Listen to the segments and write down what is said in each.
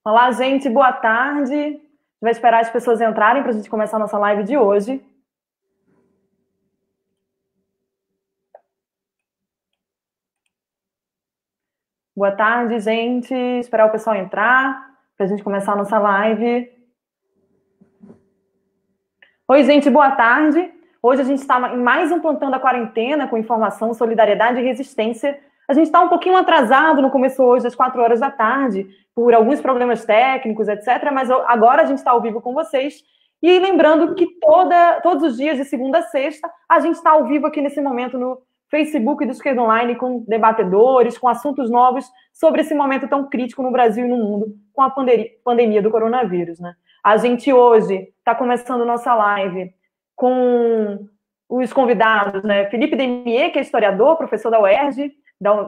Olá, gente, boa tarde. A gente vai esperar as pessoas entrarem para a gente começar a nossa live de hoje. Boa tarde, gente. Esperar o pessoal entrar para a gente começar a nossa live. Oi, gente, boa tarde. Hoje a gente está em mais um Plantão da Quarentena com informação, solidariedade e resistência. A gente está um pouquinho atrasado no começo hoje, às 4 horas da tarde, por alguns problemas técnicos, etc. Mas agora a gente está ao vivo com vocês. E lembrando que todos os dias, de segunda a sexta, a gente está ao vivo aqui nesse momento no Facebook do Esquerda Online, com debatedores, com assuntos novos sobre esse momento tão crítico no Brasil e no mundo, com a pandemia do coronavírus, né? A gente hoje está começando nossa live com os convidados, né? Felipe Demier, que é historiador, professor da UERJ,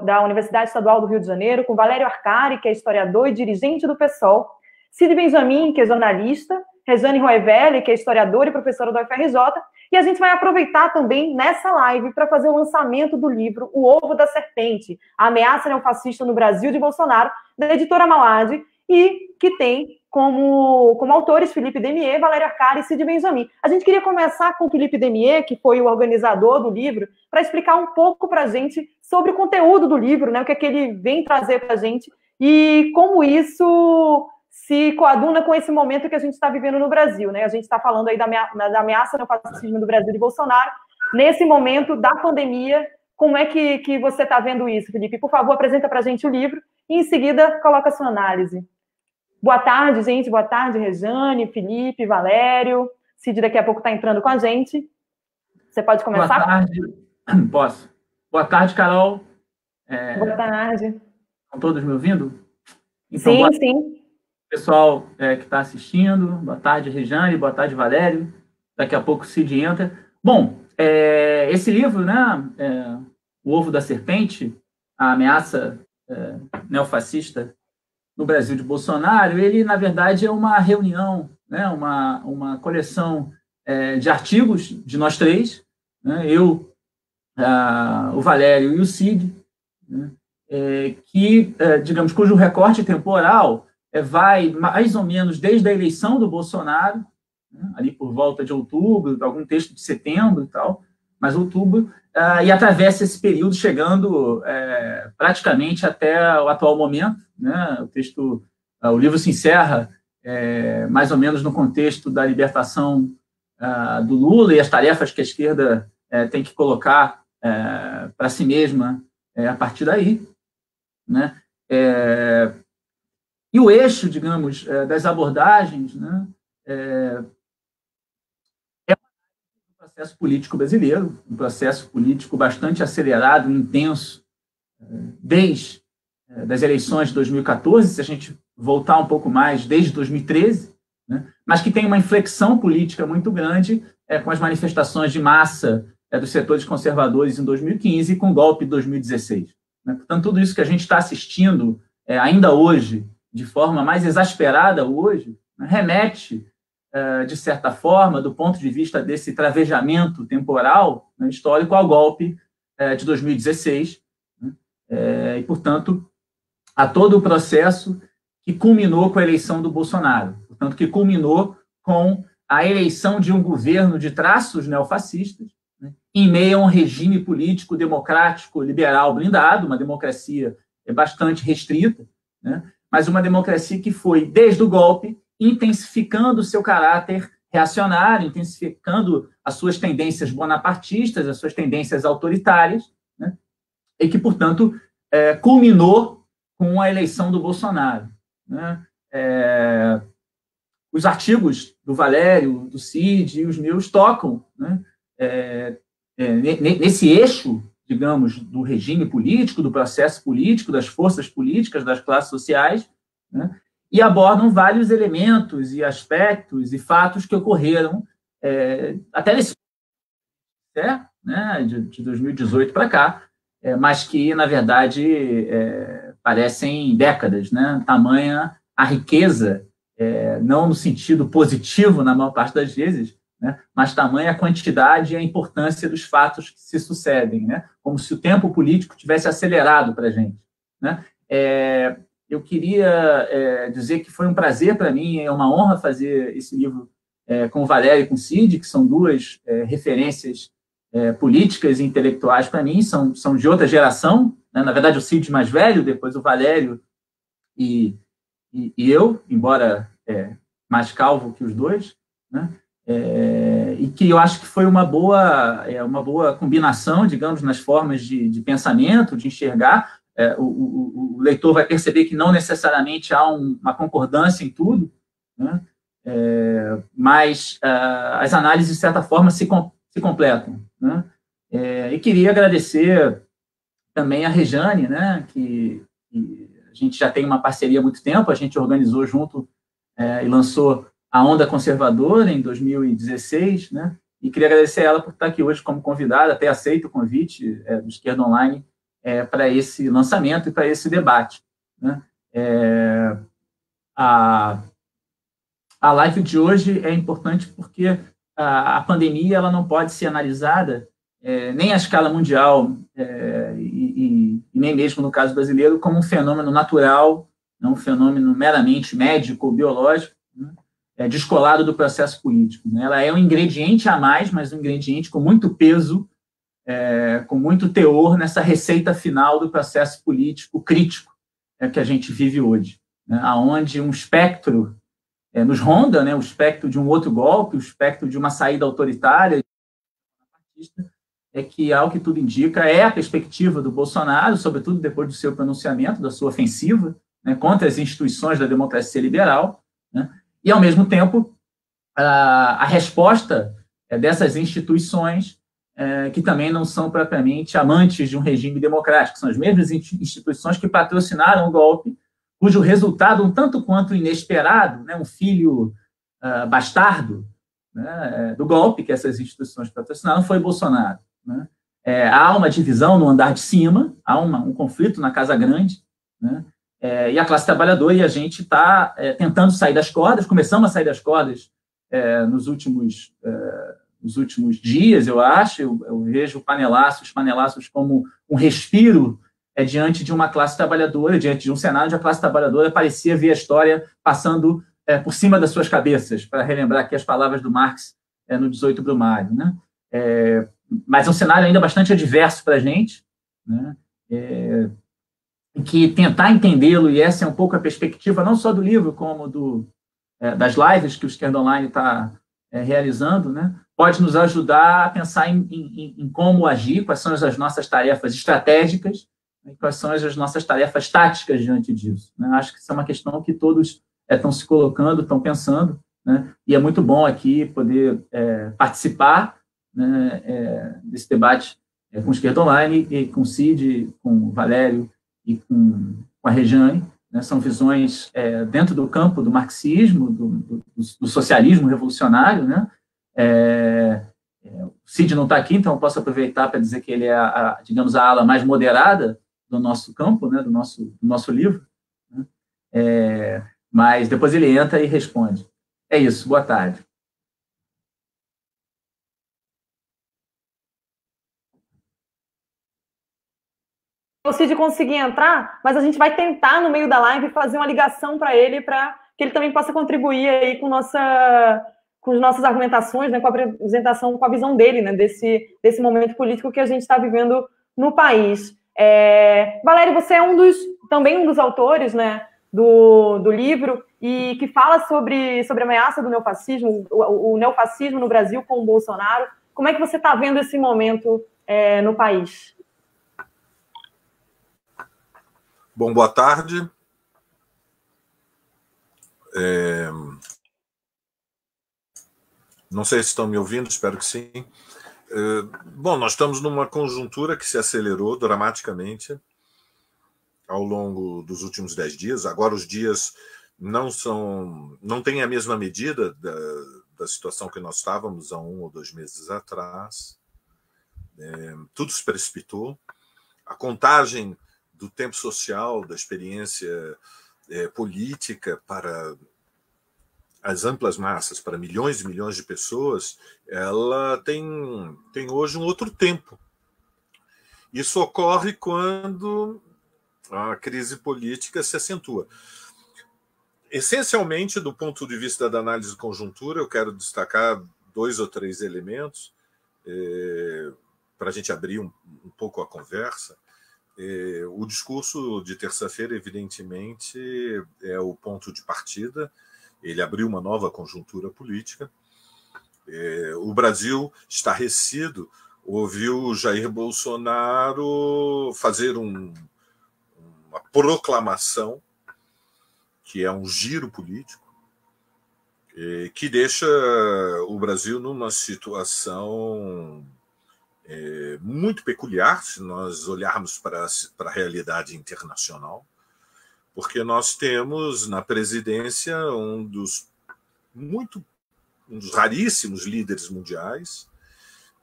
da Universidade Estadual do Rio de Janeiro, com Valério Arcari, que é historiador e dirigente do PSOL, Cid Benjamin, que é jornalista, Rejane Roevelli, que é historiadora e professora da UFRJ, e a gente vai aproveitar também nessa live para fazer o lançamento do livro O Ovo da Serpente, a ameaça neofascista no Brasil de Bolsonaro, da editora Mauad, e que tem como autores Felipe Demier, Valério Arcari e Cid Benjamin. A gente queria começar com o Felipe Demier, que foi o organizador do livro, para explicar um pouco para a gente sobre o conteúdo do livro, né, o que é que ele vem trazer para a gente e como isso se coaduna com esse momento que a gente está vivendo no Brasil, né? A gente está falando aí da ameaça no fascismo do Brasil de Bolsonaro. Nesse momento da pandemia, como é que você está vendo isso, Felipe? Por favor, apresenta para a gente o livro e, em seguida, coloca a sua análise. Boa tarde, gente. Boa tarde, Rejane, Felipe, Valério. Cid daqui a pouco está entrando com a gente. Você pode começar? Boa tarde. Posso. Boa tarde, Carol. Boa tarde. Estão todos me ouvindo? Então, sim. Pessoal que está assistindo, boa tarde, Rejane, boa tarde, Valério. Daqui a pouco o Cid entra. Bom, esse livro, né, O Ovo da Serpente, a ameaça neofascista no Brasil de Bolsonaro, ele, na verdade, é uma reunião, né, uma coleção de artigos de nós três, né, eu, o Valério e o Cid, né, digamos, cujo recorte temporal vai mais ou menos desde a eleição do Bolsonaro, né, ali por volta de outubro, algum texto de setembro e tal, mas outubro, e atravessa esse período chegando praticamente até o atual momento, né, o livro se encerra mais ou menos no contexto da libertação do Lula e as tarefas que a esquerda tem que colocar para si mesma a partir daí, né? E o eixo, digamos, das abordagens, né, é um processo político brasileiro, um processo político bastante acelerado, intenso, desde das eleições de 2014, se a gente voltar um pouco mais, desde 2013, né, mas que tem uma inflexão política muito grande com as manifestações de massa dos setores conservadores em 2015 e com o golpe de 2016. Né? Portanto, tudo isso que a gente está assistindo ainda hoje, de forma mais exasperada hoje, né, remete, de certa forma, do ponto de vista desse travejamento temporal, né, histórico, ao golpe de 2016, né, e, portanto, a todo o processo que culminou com a eleição do Bolsonaro, portanto, que culminou com a eleição de um governo de traços neofascistas, né, em meio a um regime político democrático liberal blindado, uma democracia bastante restrita, né, mas uma democracia que foi, desde o golpe, intensificando o seu caráter reacionário, intensificando as suas tendências bonapartistas, as suas tendências autoritárias, né, e que, portanto, culminou com a eleição do Bolsonaro. Né? Os artigos do Valério, do Cid e os meus tocam, né, nesse eixo, digamos, do regime político, do processo político, das forças políticas, das classes sociais, né, e abordam vários elementos e aspectos e fatos que ocorreram até nesse né, de 2018 para cá, mas que, na verdade, parecem décadas, né? Tamanha a riqueza, não no sentido positivo, na maior parte das vezes, né? Mas tamanha a quantidade e a importância dos fatos que se sucedem, né? Como se o tempo político tivesse acelerado para a gente, né? eu queria dizer que foi um prazer para mim, é uma honra fazer esse livro com o Valério e com o Cid, que são duas referências políticas e intelectuais para mim, são de outra geração, né? Na verdade, o Cid mais velho, depois o Valério e eu, embora mais calvo que os dois, né? E que eu acho que foi uma boa combinação, digamos, nas formas de pensamento, de enxergar. O leitor vai perceber que não necessariamente há uma concordância em tudo, né? Mas as análises, de certa forma, se completam, né? E queria agradecer também a Rejane, né? Que a gente já tem uma parceria há muito tempo, a gente organizou junto e lançou a Onda Conservadora em 2016, né? E queria agradecer a ela por estar aqui hoje como convidada, até aceito o convite do Esquerda Online para esse lançamento e para esse debate, né? A live de hoje é importante porque a pandemia ela não pode ser analisada nem à escala mundial e nem mesmo no caso brasileiro como um fenômeno natural, não um fenômeno meramente médico ou biológico, né? Descolado do processo político, né? Ela é um ingrediente a mais, mas um ingrediente com muito peso, com muito teor nessa receita final do processo político crítico que a gente vive hoje, né? Onde um espectro nos ronda, né? O espectro de um outro golpe, o espectro de uma saída autoritária, que, ao que tudo indica, é a perspectiva do Bolsonaro, sobretudo depois do seu pronunciamento, da sua ofensiva, né, contra as instituições da democracia liberal, né? E, ao mesmo tempo, a resposta dessas instituições, que também não são propriamente amantes de um regime democrático, são as mesmas instituições que patrocinaram o golpe, cujo resultado, um tanto quanto inesperado, né, um filho bastardo, né, do golpe que essas instituições patrocinaram, foi Bolsonaro, né? Há uma divisão no andar de cima, há um conflito na Casa Grande, né? E a classe trabalhadora e a gente está tentando sair das cordas, começamos a sair das cordas nos últimos dias, eu acho. Eu vejo os panelaços como um respiro diante de uma classe trabalhadora, diante de um cenário onde a classe trabalhadora parecia ver a história passando por cima das suas cabeças, para relembrar aqui as palavras do Marx no 18 Brumário, né? Mas é um cenário ainda bastante adverso para a gente, né? Que tentar entendê-lo, e essa é um pouco a perspectiva não só do livro, como das lives que o Esquerda Online está realizando, né? Pode nos ajudar a pensar em como agir, quais são as nossas tarefas estratégicas, e quais são as nossas tarefas táticas diante disso, né? Acho que isso é uma questão que todos estão se colocando, estão pensando, né? E é muito bom aqui poder participar, né, desse debate com o Esquerda Online, e com o Cid, com o Valério e com a Rejane, né? São visões dentro do campo do marxismo, do socialismo revolucionário, né? O Cid não está aqui, então eu posso aproveitar para dizer que ele é, digamos, a ala mais moderada do nosso campo, né? do nosso livro, né? Mas depois ele entra e responde. É isso, boa tarde. O Cid conseguir entrar, mas a gente vai tentar, no meio da live, fazer uma ligação para ele, para que ele também possa contribuir aí com as nossas argumentações, né, com a apresentação, com a visão dele, né, desse momento político que a gente está vivendo no país. Valério, você é também um dos autores, né, do livro, e que fala sobre a ameaça do neofascismo, o neofascismo no Brasil com o Bolsonaro. Como é que você está vendo esse momento no país? Bom, boa tarde. Não sei se estão me ouvindo, espero que sim. Bom, nós estamos numa conjuntura que se acelerou dramaticamente ao longo dos últimos 10 dias. Agora os dias não têm a mesma medida da situação que nós estávamos há 1 ou 2 meses atrás. Tudo se precipitou. A contagem do tempo social, da experiência política para as amplas massas, para milhões e milhões de pessoas, ela tem hoje um outro tempo. Isso ocorre quando a crise política se acentua. Essencialmente, do ponto de vista da análise de conjuntura, eu quero destacar 2 ou 3 elementos para a gente abrir um pouco a conversa. O discurso de terça-feira, evidentemente, é o ponto de partida. Ele abriu uma nova conjuntura política. O Brasil, estarrecido, ouviu Jair Bolsonaro fazer uma proclamação, que é um giro político, que deixa o Brasil numa situação muito peculiar, se nós olharmos para a realidade internacional, porque nós temos na presidência um dos raríssimos líderes mundiais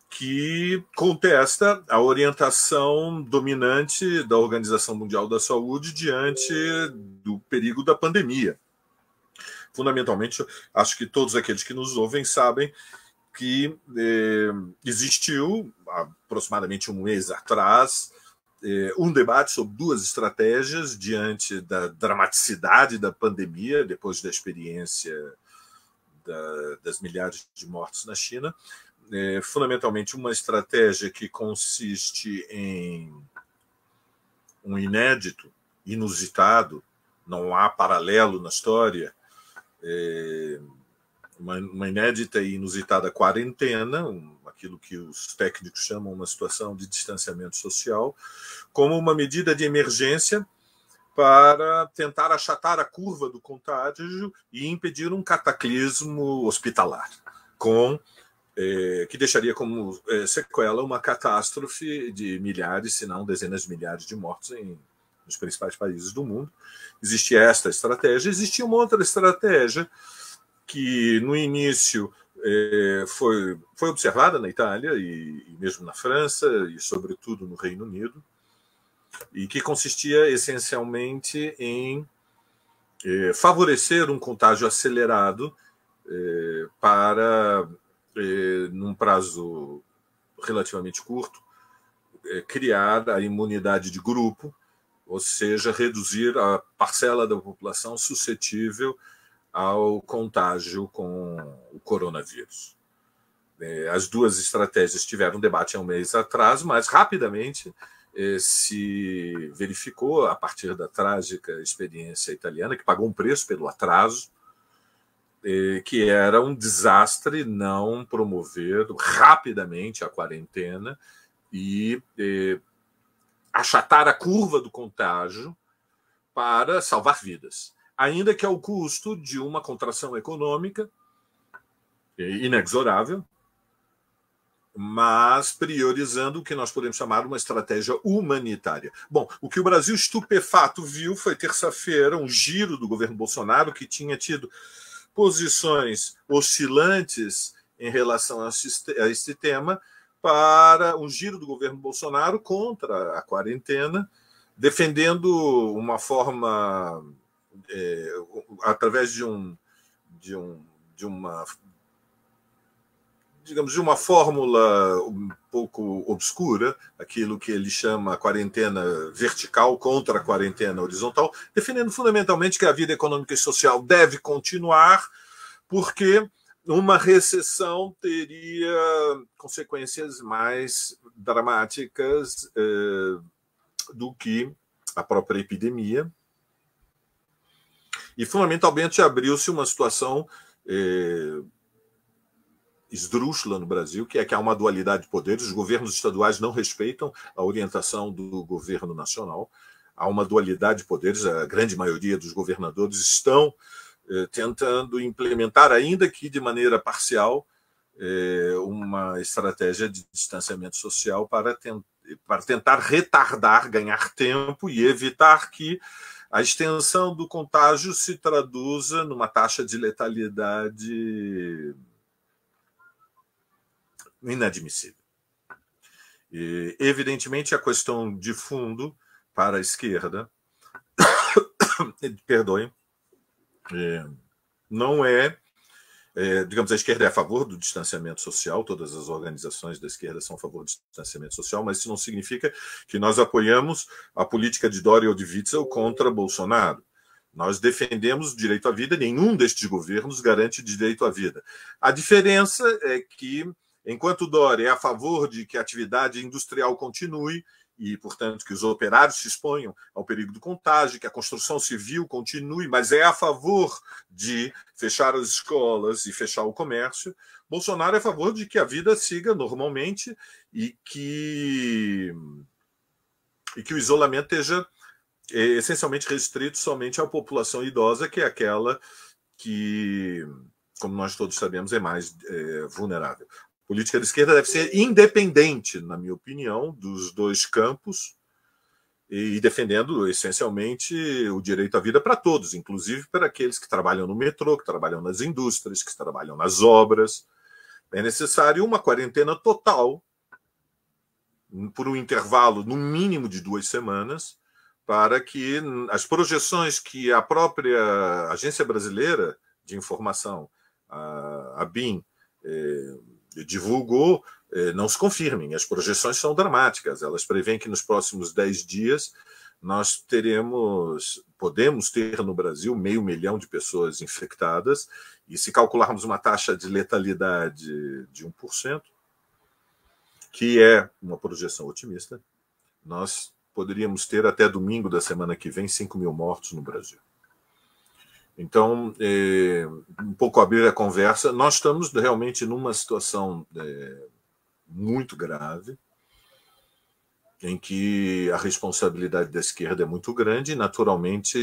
que contesta a orientação dominante da Organização Mundial da Saúde diante do perigo da pandemia. Fundamentalmente, acho que todos aqueles que nos ouvem sabem que existiu, aproximadamente um mês atrás, um debate sobre 2 estratégias diante da dramaticidade da pandemia, depois da experiência das milhares de mortes na China. Fundamentalmente, uma estratégia que consiste em um inédito, inusitado, não há paralelo na história, uma inédita e inusitada quarentena, aquilo que os técnicos chamam uma situação de distanciamento social, como uma medida de emergência para tentar achatar a curva do contágio e impedir um cataclismo hospitalar, que deixaria como sequela uma catástrofe de milhares, se não dezenas de milhares de mortos nos principais países do mundo. Existia esta estratégia. Existia uma outra estratégia que, no início, foi observada na Itália e mesmo na França e, sobretudo, no Reino Unido, e que consistia essencialmente em favorecer um contágio acelerado para, num prazo relativamente curto, criar a imunidade de grupo, ou seja, reduzir a parcela da população suscetível ao contágio com o coronavírus. As 2 estratégias tiveram debate há um mês atrás, mas rapidamente se verificou, a partir da trágica experiência italiana, que pagou um preço pelo atraso, que era um desastre não promover rapidamente a quarentena e achatar a curva do contágio para salvar vidas, ainda que ao custo de uma contração econômica inexorável, mas priorizando o que nós podemos chamar uma estratégia humanitária. Bom, o que o Brasil estupefato viu foi terça-feira um giro do governo Bolsonaro, que tinha tido posições oscilantes em relação a este tema, para um giro do governo Bolsonaro contra a quarentena, defendendo uma forma, através de uma fórmula um pouco obscura, aquilo que ele chama a quarentena vertical contra a quarentena horizontal, defendendo fundamentalmente que a vida econômica e social deve continuar, porque uma recessão teria consequências mais dramáticas do que a própria epidemia. E, fundamentalmente, abriu-se uma situação esdrúxula no Brasil, que é que há uma dualidade de poderes. Os governos estaduais não respeitam a orientação do governo nacional. Há uma dualidade de poderes. A grande maioria dos governadores estão tentando implementar, ainda que de maneira parcial, uma estratégia de distanciamento social para tentar retardar, ganhar tempo e evitar que a extensão do contágio se traduza numa taxa de letalidade inadmissível. E, evidentemente, a questão de fundo para a esquerda, perdoem, não é digamos, a esquerda é a favor do distanciamento social, todas as organizações da esquerda são a favor do distanciamento social, mas isso não significa que nós apoiamos a política de Dória ou de Witzel contra Bolsonaro. Nós defendemos o direito à vida, nenhum destes governos garante direito à vida. A diferença é que, enquanto Dória é a favor de que a atividade industrial continue, e, portanto, que os operários se exponham ao perigo do contágio, que a construção civil continue, mas é a favor de fechar as escolas e fechar o comércio, Bolsonaro é a favor de que a vida siga normalmente e que o isolamento esteja essencialmente restrito somente à população idosa, que é aquela que, como nós todos sabemos, é mais vulnerável. A política de esquerda deve ser independente, na minha opinião, dos dois campos e defendendo essencialmente o direito à vida para todos, inclusive para aqueles que trabalham no metrô, que trabalham nas indústrias, que trabalham nas obras. É necessário uma quarentena total, por um intervalo no mínimo de 2 semanas, para que as projeções que a própria Agência Brasileira de Informação, a ABIN, divulgou, não se confirmem. As projeções são dramáticas. Elas preveem que nos próximos 10 dias nós podemos ter no Brasil 500 mil de pessoas infectadas, e se calcularmos uma taxa de letalidade de 1%, que é uma projeção otimista, nós poderíamos ter até domingo da semana que vem 5 mil mortos no Brasil. Então, um pouco abrir a conversa, nós estamos realmente numa situação muito grave, em que a responsabilidade da esquerda é muito grande, e, naturalmente,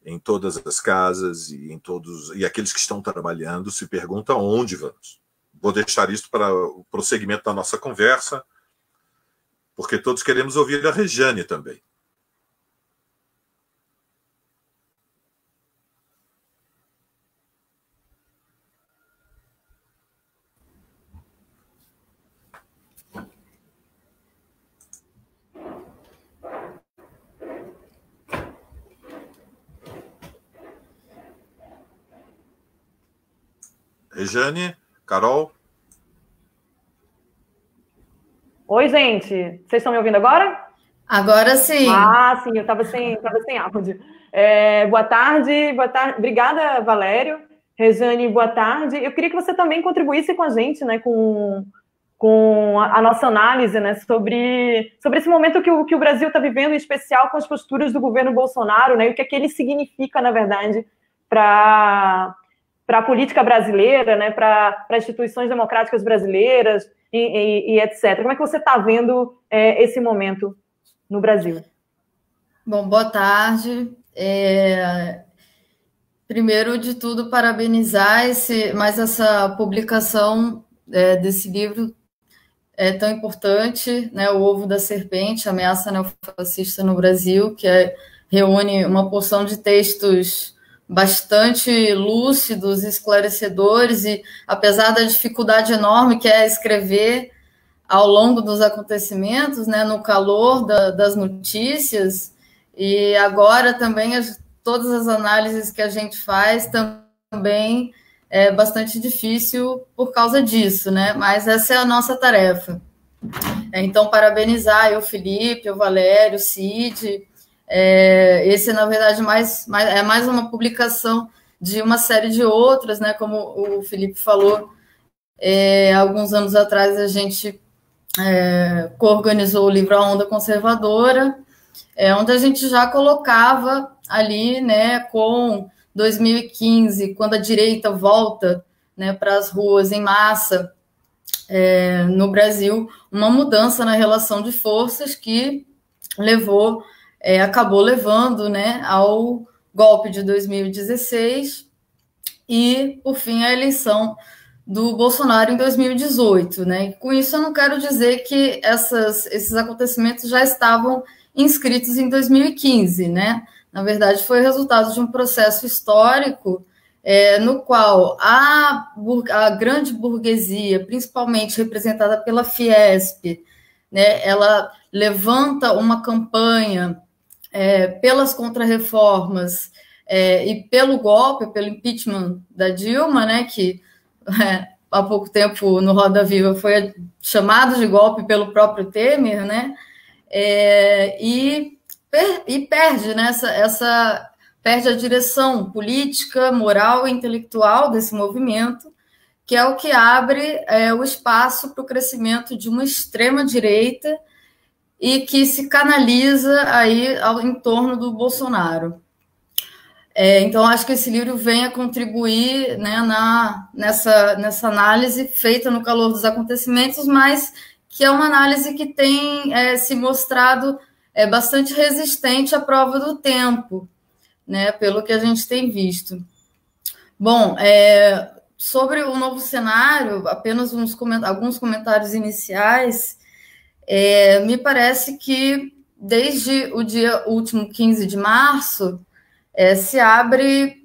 em todas as casas e aqueles que estão trabalhando se perguntam onde vamos. Vou deixar isso para o prosseguimento da nossa conversa, porque todos queremos ouvir a Rejane também. Rejane, Carol? Oi, gente. Vocês estão me ouvindo agora? Agora sim. Ah, sim, eu estava sem áudio. Boa tarde. Obrigada, Valério. Rejane, boa tarde. Eu queria que você também contribuísse com a gente, né, com a nossa análise, né, sobre esse momento que o Brasil está vivendo, em especial com as posturas do governo Bolsonaro, né, e o que ele significa, na verdade, para a política brasileira, né, para instituições democráticas brasileiras e etc. Como é que você está vendo esse momento no Brasil? Bom, boa tarde. Primeiro de tudo, parabenizar essa publicação desse livro tão importante, né, O Ovo da Serpente, Ameaça Neofascista no Brasil, que reúne uma porção de textos bastante lúcidos, esclarecedores, e apesar da dificuldade enorme que é escrever ao longo dos acontecimentos, né, no calor das notícias, e agora também todas as análises que a gente faz também é bastante difícil por causa disso, né? Mas essa é a nossa tarefa. Então, parabenizar o Felipe, o Valério, o Cid. Esse, na verdade, é mais uma publicação de uma série de outras, né? Como o Felipe falou, alguns anos atrás a gente coorganizou o livro A Onda Conservadora, onde a gente já colocava ali, né, com 2015, quando a direita volta, né, para as ruas em massa no Brasil, uma mudança na relação de forças que acabou levando, né, ao golpe de 2016 e, por fim, a eleição do Bolsonaro em 2018. Né? E com isso, eu não quero dizer que esses acontecimentos já estavam inscritos em 2015, né? Na verdade, foi resultado de um processo histórico no qual a grande burguesia, principalmente representada pela Fiesp, né, ela levanta uma campanha pelas contrarreformas e pelo golpe, pelo impeachment da Dilma, né, que há pouco tempo no Roda Viva foi chamado de golpe pelo próprio Temer, né, e perde, né, perde a direção política, moral e intelectual desse movimento, que é o que abre o espaço para o crescimento de uma extrema-direita e que se canaliza aí em torno do Bolsonaro. Então, acho que esse livro vem a contribuir, né, nessa análise feita no calor dos acontecimentos, mas que é uma análise que tem se mostrado bastante resistente à prova do tempo, né, pelo que a gente tem visto. Bom, sobre o novo cenário, apenas alguns comentários iniciais. Me parece que desde o dia último 15 de março se abre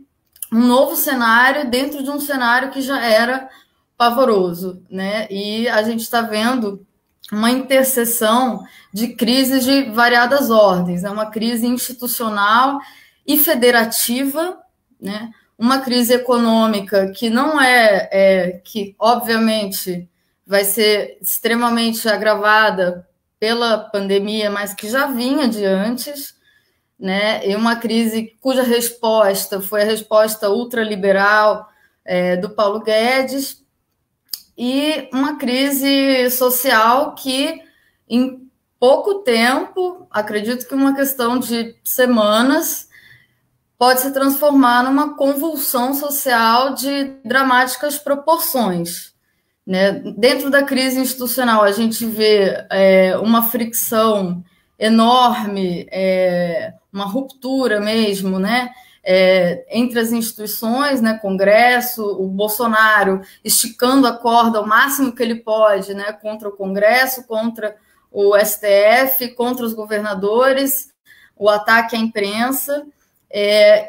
um novo cenário dentro de um cenário que já era pavoroso, né? E a gente está vendo uma interseção de crises de variadas ordens, né? Uma crise institucional e federativa, né? Uma crise econômica que não que obviamente vai ser extremamente agravada pela pandemia, mas que já vinha de antes, né? E uma crise cuja resposta foi a resposta ultraliberal do Paulo Guedes, e uma crise social que, em pouco tempo, acredito que uma questão de semanas, pode se transformar numa convulsão social de dramáticas proporções. Né? Dentro da crise institucional, a gente vê uma fricção enorme, uma ruptura mesmo, né? Entre as instituições, né? Congresso, o Bolsonaro esticando a corda ao máximo que ele pode, né? Contra o Congresso, contra o STF, contra os governadores, o ataque à imprensa.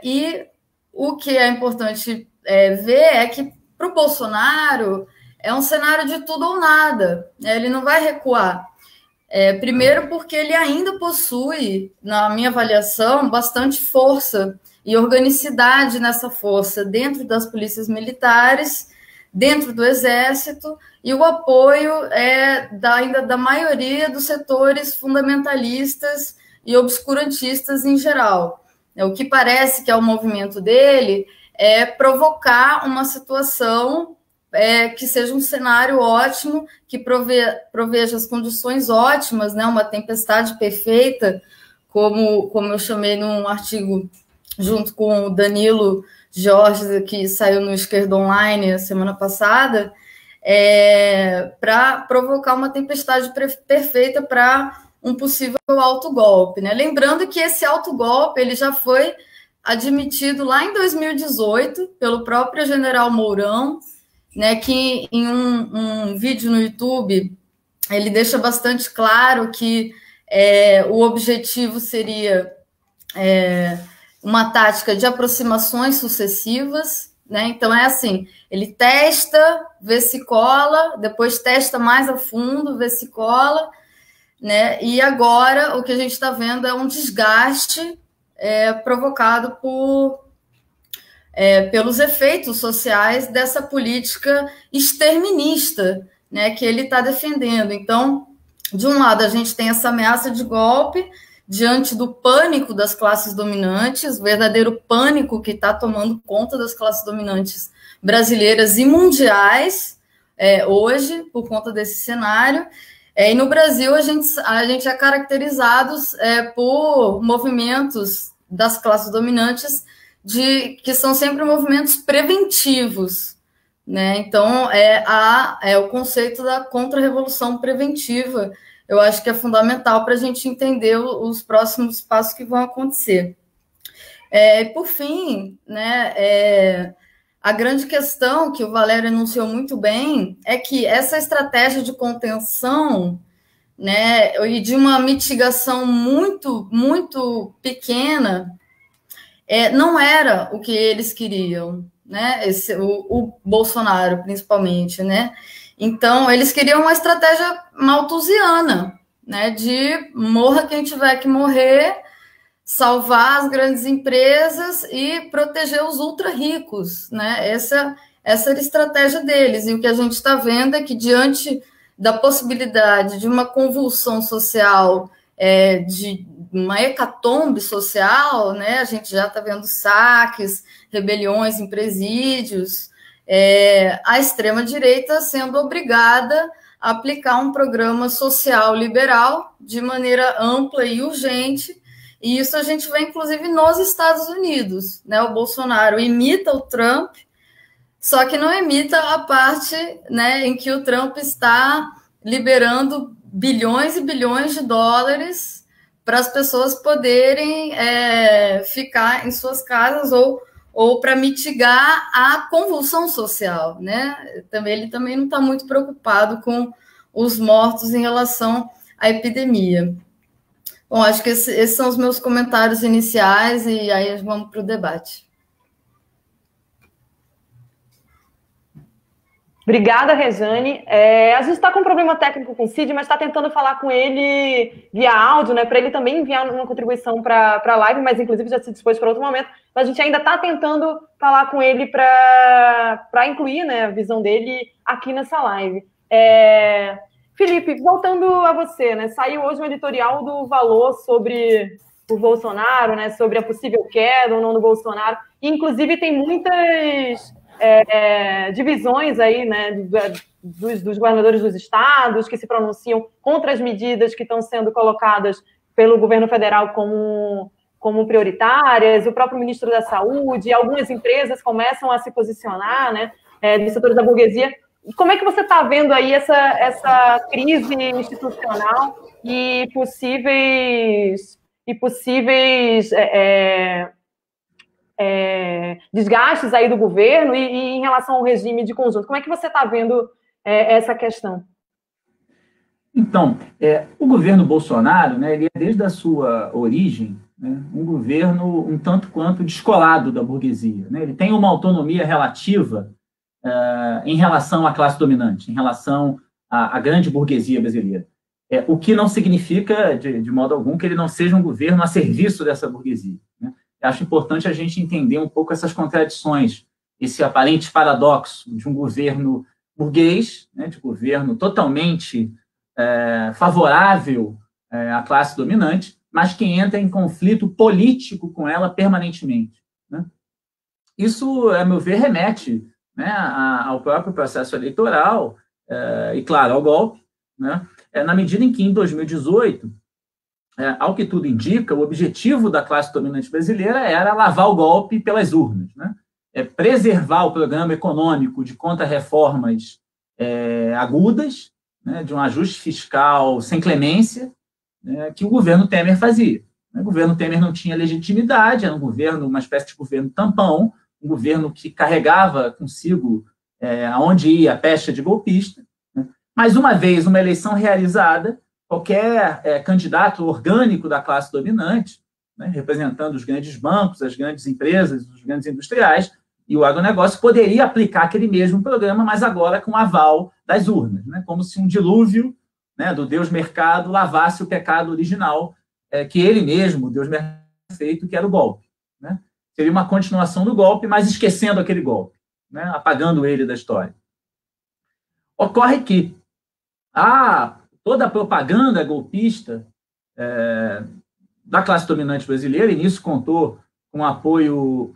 E o que é importante ver é que, para o Bolsonaro, é um cenário de tudo ou nada, né? Ele não vai recuar. Primeiro porque ele ainda possui, na minha avaliação, bastante força e organicidade nessa força dentro das polícias militares, dentro do Exército, e o apoio ainda da maioria dos setores fundamentalistas e obscurantistas em geral. O que parece que é o movimento dele é provocar uma situação que seja um cenário ótimo, que proveja as condições ótimas, né? Uma tempestade perfeita, como eu chamei num artigo junto com o Danilo Jorge, que saiu no Esquerda Online a semana passada, para provocar uma tempestade perfeita para um possível autogolpe, né? Lembrando que esse autogolpe ele já foi admitido lá em 2018 pelo próprio general Mourão, né, que em um vídeo no YouTube ele deixa bastante claro que o objetivo seria uma tática de aproximações sucessivas, né? Então assim, ele testa, vê se cola, depois testa mais a fundo, vê se cola, né? E agora o que a gente está vendo é um desgaste provocado pelos efeitos sociais dessa política exterminista, né, que ele está defendendo. Então, de um lado, a gente tem essa ameaça de golpe diante do pânico das classes dominantes, verdadeiro pânico que está tomando conta das classes dominantes brasileiras e mundiais hoje, por conta desse cenário. E no Brasil, a gente é caracterizado por movimentos das classes dominantes que são sempre movimentos preventivos, né? Então, o conceito da contra-revolução preventiva, eu acho que é fundamental para a gente entender os próximos passos que vão acontecer. Por fim, né, a grande questão que o Valério enunciou muito bem é que essa estratégia de contenção, né, e de uma mitigação muito, muito pequena, não era o que eles queriam, né? O Bolsonaro, principalmente, né? Então, eles queriam uma estratégia malthusiana, né? De morra quem tiver que morrer, salvar as grandes empresas e proteger os ultra ricos, né? Essa era a estratégia deles. E o que a gente está vendo é que, diante da possibilidade de uma convulsão social, de uma hecatombe social, né? A gente já está vendo saques, rebeliões em presídios, a extrema-direita sendo obrigada a aplicar um programa social liberal de maneira ampla e urgente. E isso a gente vê, inclusive, nos Estados Unidos, né? O Bolsonaro imita o Trump, só que não imita a parte, né, em que o Trump está liberando bilhões e bilhões de dólares para as pessoas poderem ficar em suas casas ou para mitigar a convulsão social, né? Ele também não está muito preocupado com os mortos em relação à epidemia. Bom, acho que esses são os meus comentários iniciais e aí vamos para o debate. Obrigada, Rejane. A gente está com um problema técnico com o Cid, mas está tentando falar com ele via áudio, né, para ele também enviar uma contribuição para a live, mas inclusive já se dispôs para outro momento. Mas a gente ainda está tentando falar com ele para incluir, né, a visão dele aqui nessa live. Felipe, voltando a você, né, saiu hoje um editorial do Valor sobre o Bolsonaro, né, sobre a possível queda ou não do Bolsonaro. E, inclusive, tem muitas divisões aí, né, dos governadores dos estados que se pronunciam contra as medidas que estão sendo colocadas pelo governo federal como prioritárias, o próprio ministro da Saúde, algumas empresas começam a se posicionar, né, dos setores da burguesia. Como é que você está vendo aí essa crise institucional e possíveis desgastes aí do governo e em relação ao regime de conjunto? Como é que você está vendo essa questão? Então, o governo Bolsonaro, né, ele é, desde a sua origem, né, um governo um tanto quanto descolado da burguesia, né? Ele tem uma autonomia relativa em relação à classe dominante, em relação à grande burguesia brasileira. O que não significa, de modo algum, que ele não seja um governo a serviço dessa burguesia, né? Acho importante a gente entender um pouco essas contradições, esse aparente paradoxo de um governo burguês, né, de governo totalmente favorável à classe dominante, mas que entra em conflito político com ela permanentemente, né? Isso, a meu ver, remete, né, ao próprio processo eleitoral e, claro, ao golpe, né, na medida em que, em 2018, ao que tudo indica, o objetivo da classe dominante brasileira era lavar o golpe pelas urnas, né? Preservar o programa econômico de contra-reformas agudas, né, de um ajuste fiscal sem clemência, né, que o governo Temer fazia. O governo Temer não tinha legitimidade, era um governo, uma espécie de governo tampão, um governo que carregava consigo aonde ia a pecha de golpista, né? Mas, uma vez uma eleição realizada, qualquer candidato orgânico da classe dominante, né, representando os grandes bancos, as grandes empresas, os grandes industriais e o agronegócio, poderia aplicar aquele mesmo programa, mas agora com aval das urnas, né, como se um dilúvio, né, do Deus Mercado lavasse o pecado original que ele mesmo, o Deus Mercado, feito, que era o golpe, né? Seria uma continuação do golpe, mas esquecendo aquele golpe, né, apagando ele da história. Ocorre que toda a propaganda golpista da classe dominante brasileira, e nisso contou com o apoio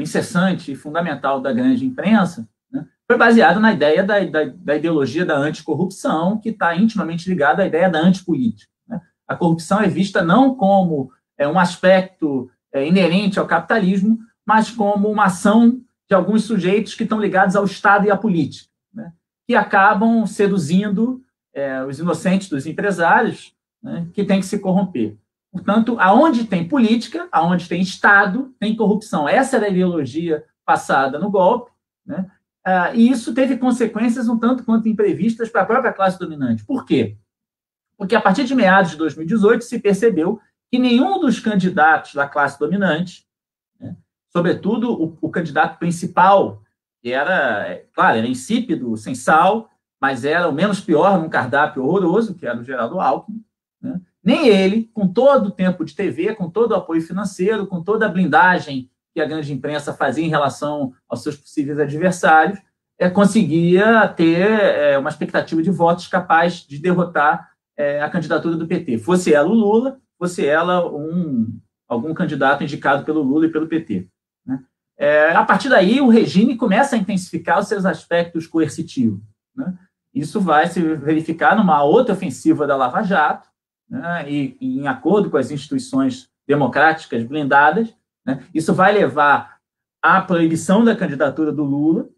incessante e fundamental da grande imprensa, né, foi baseada na ideia da ideologia da anticorrupção, que está intimamente ligada à ideia da antipolítica, né? A corrupção é vista não como um aspecto inerente ao capitalismo, mas como uma ação de alguns sujeitos que estão ligados ao Estado e à política, né, que acabam seduzindo os inocentes dos empresários, né, que têm que se corromper. Portanto, aonde tem política, aonde tem Estado, tem corrupção. Essa era a ideologia passada no golpe, né? E isso teve consequências um tanto quanto imprevistas para a própria classe dominante. Por quê? Porque a partir de meados de 2018 se percebeu que nenhum dos candidatos da classe dominante, né, sobretudo o candidato principal, que era, claro, era insípido, sem sal, mas era o menos pior num cardápio horroroso, que era o Geraldo Alckmin, né, Nem ele, com todo o tempo de TV, com todo o apoio financeiro, com toda a blindagem que a grande imprensa fazia em relação aos seus possíveis adversários, conseguia ter uma expectativa de votos capaz de derrotar a candidatura do PT. Fosse ela o Lula, fosse ela algum candidato indicado pelo Lula e pelo PT. Né? A partir daí, o regime começa a intensificar os seus aspectos coercitivos. Né? Isso vai se verificar numa outra ofensiva da Lava Jato, né? E em acordo com as instituições democráticas blindadas, né? Isso vai levar à proibição da candidatura do Lula.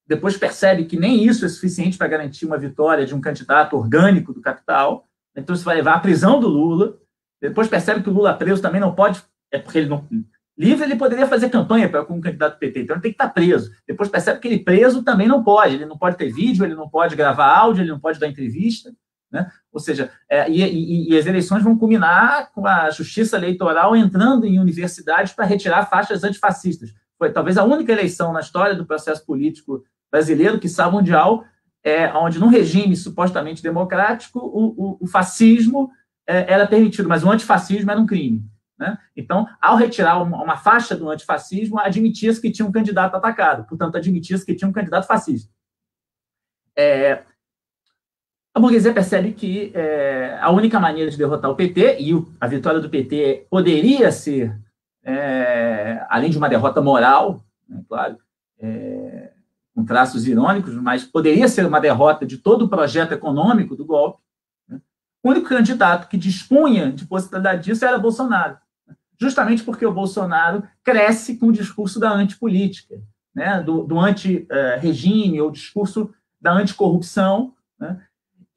Depois percebe que nem isso é suficiente para garantir uma vitória de um candidato orgânico do capital. Então, isso vai levar à prisão do Lula. Depois percebe que o Lula preso também não pode, porque ele não... Livre, ele poderia fazer campanha como candidato do PT, então ele tem que estar preso. Depois percebe que ele preso também não pode. Ele não pode ter vídeo, ele não pode gravar áudio, ele não pode dar entrevista. Né? Ou seja, e as eleições vão culminar com a justiça eleitoral entrando em universidades para retirar faixas antifascistas. Foi talvez a única eleição na história do processo político brasileiro, quiçá mundial, onde num regime supostamente democrático o fascismo era permitido, mas o antifascismo era um crime. Né? Então, ao retirar uma faixa do antifascismo, admitia-se que tinha um candidato atacado, portanto, admitia-se que tinha um candidato fascista. A burguesia percebe que a única maneira de derrotar o PT, e a vitória do PT poderia ser, além de uma derrota moral, né, claro, com traços irônicos, mas poderia ser uma derrota de todo o projeto econômico do golpe. Né? O único candidato que dispunha de possibilidade disso era Bolsonaro, justamente porque o Bolsonaro cresce com o discurso da antipolítica, né? do anti-regime, ou discurso da anticorrupção, né?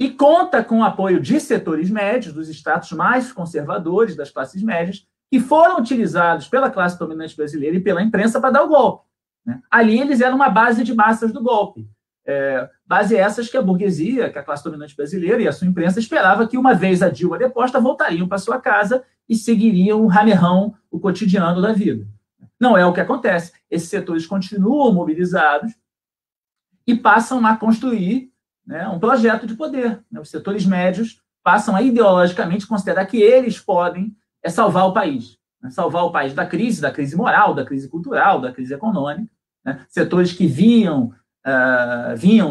E conta com o apoio de setores médios, dos estratos mais conservadores, das classes médias, que foram utilizados pela classe dominante brasileira e pela imprensa para dar o golpe. Né? Ali eles eram uma base de massas do golpe. Base essas que a burguesia, que a classe dominante brasileira e a sua imprensa esperava que, uma vez a Dilma deposta, voltariam para sua casa e seguiriam o ramerrão, o cotidiano da vida. Não é o que acontece. Esses setores continuam mobilizados e passam a construir, né, um projeto de poder. Né? Os setores médios passam a ideologicamente considerar que eles podem salvar o país. Né? Salvar o país da crise moral, da crise cultural, da crise econômica. Né? Setores que vinham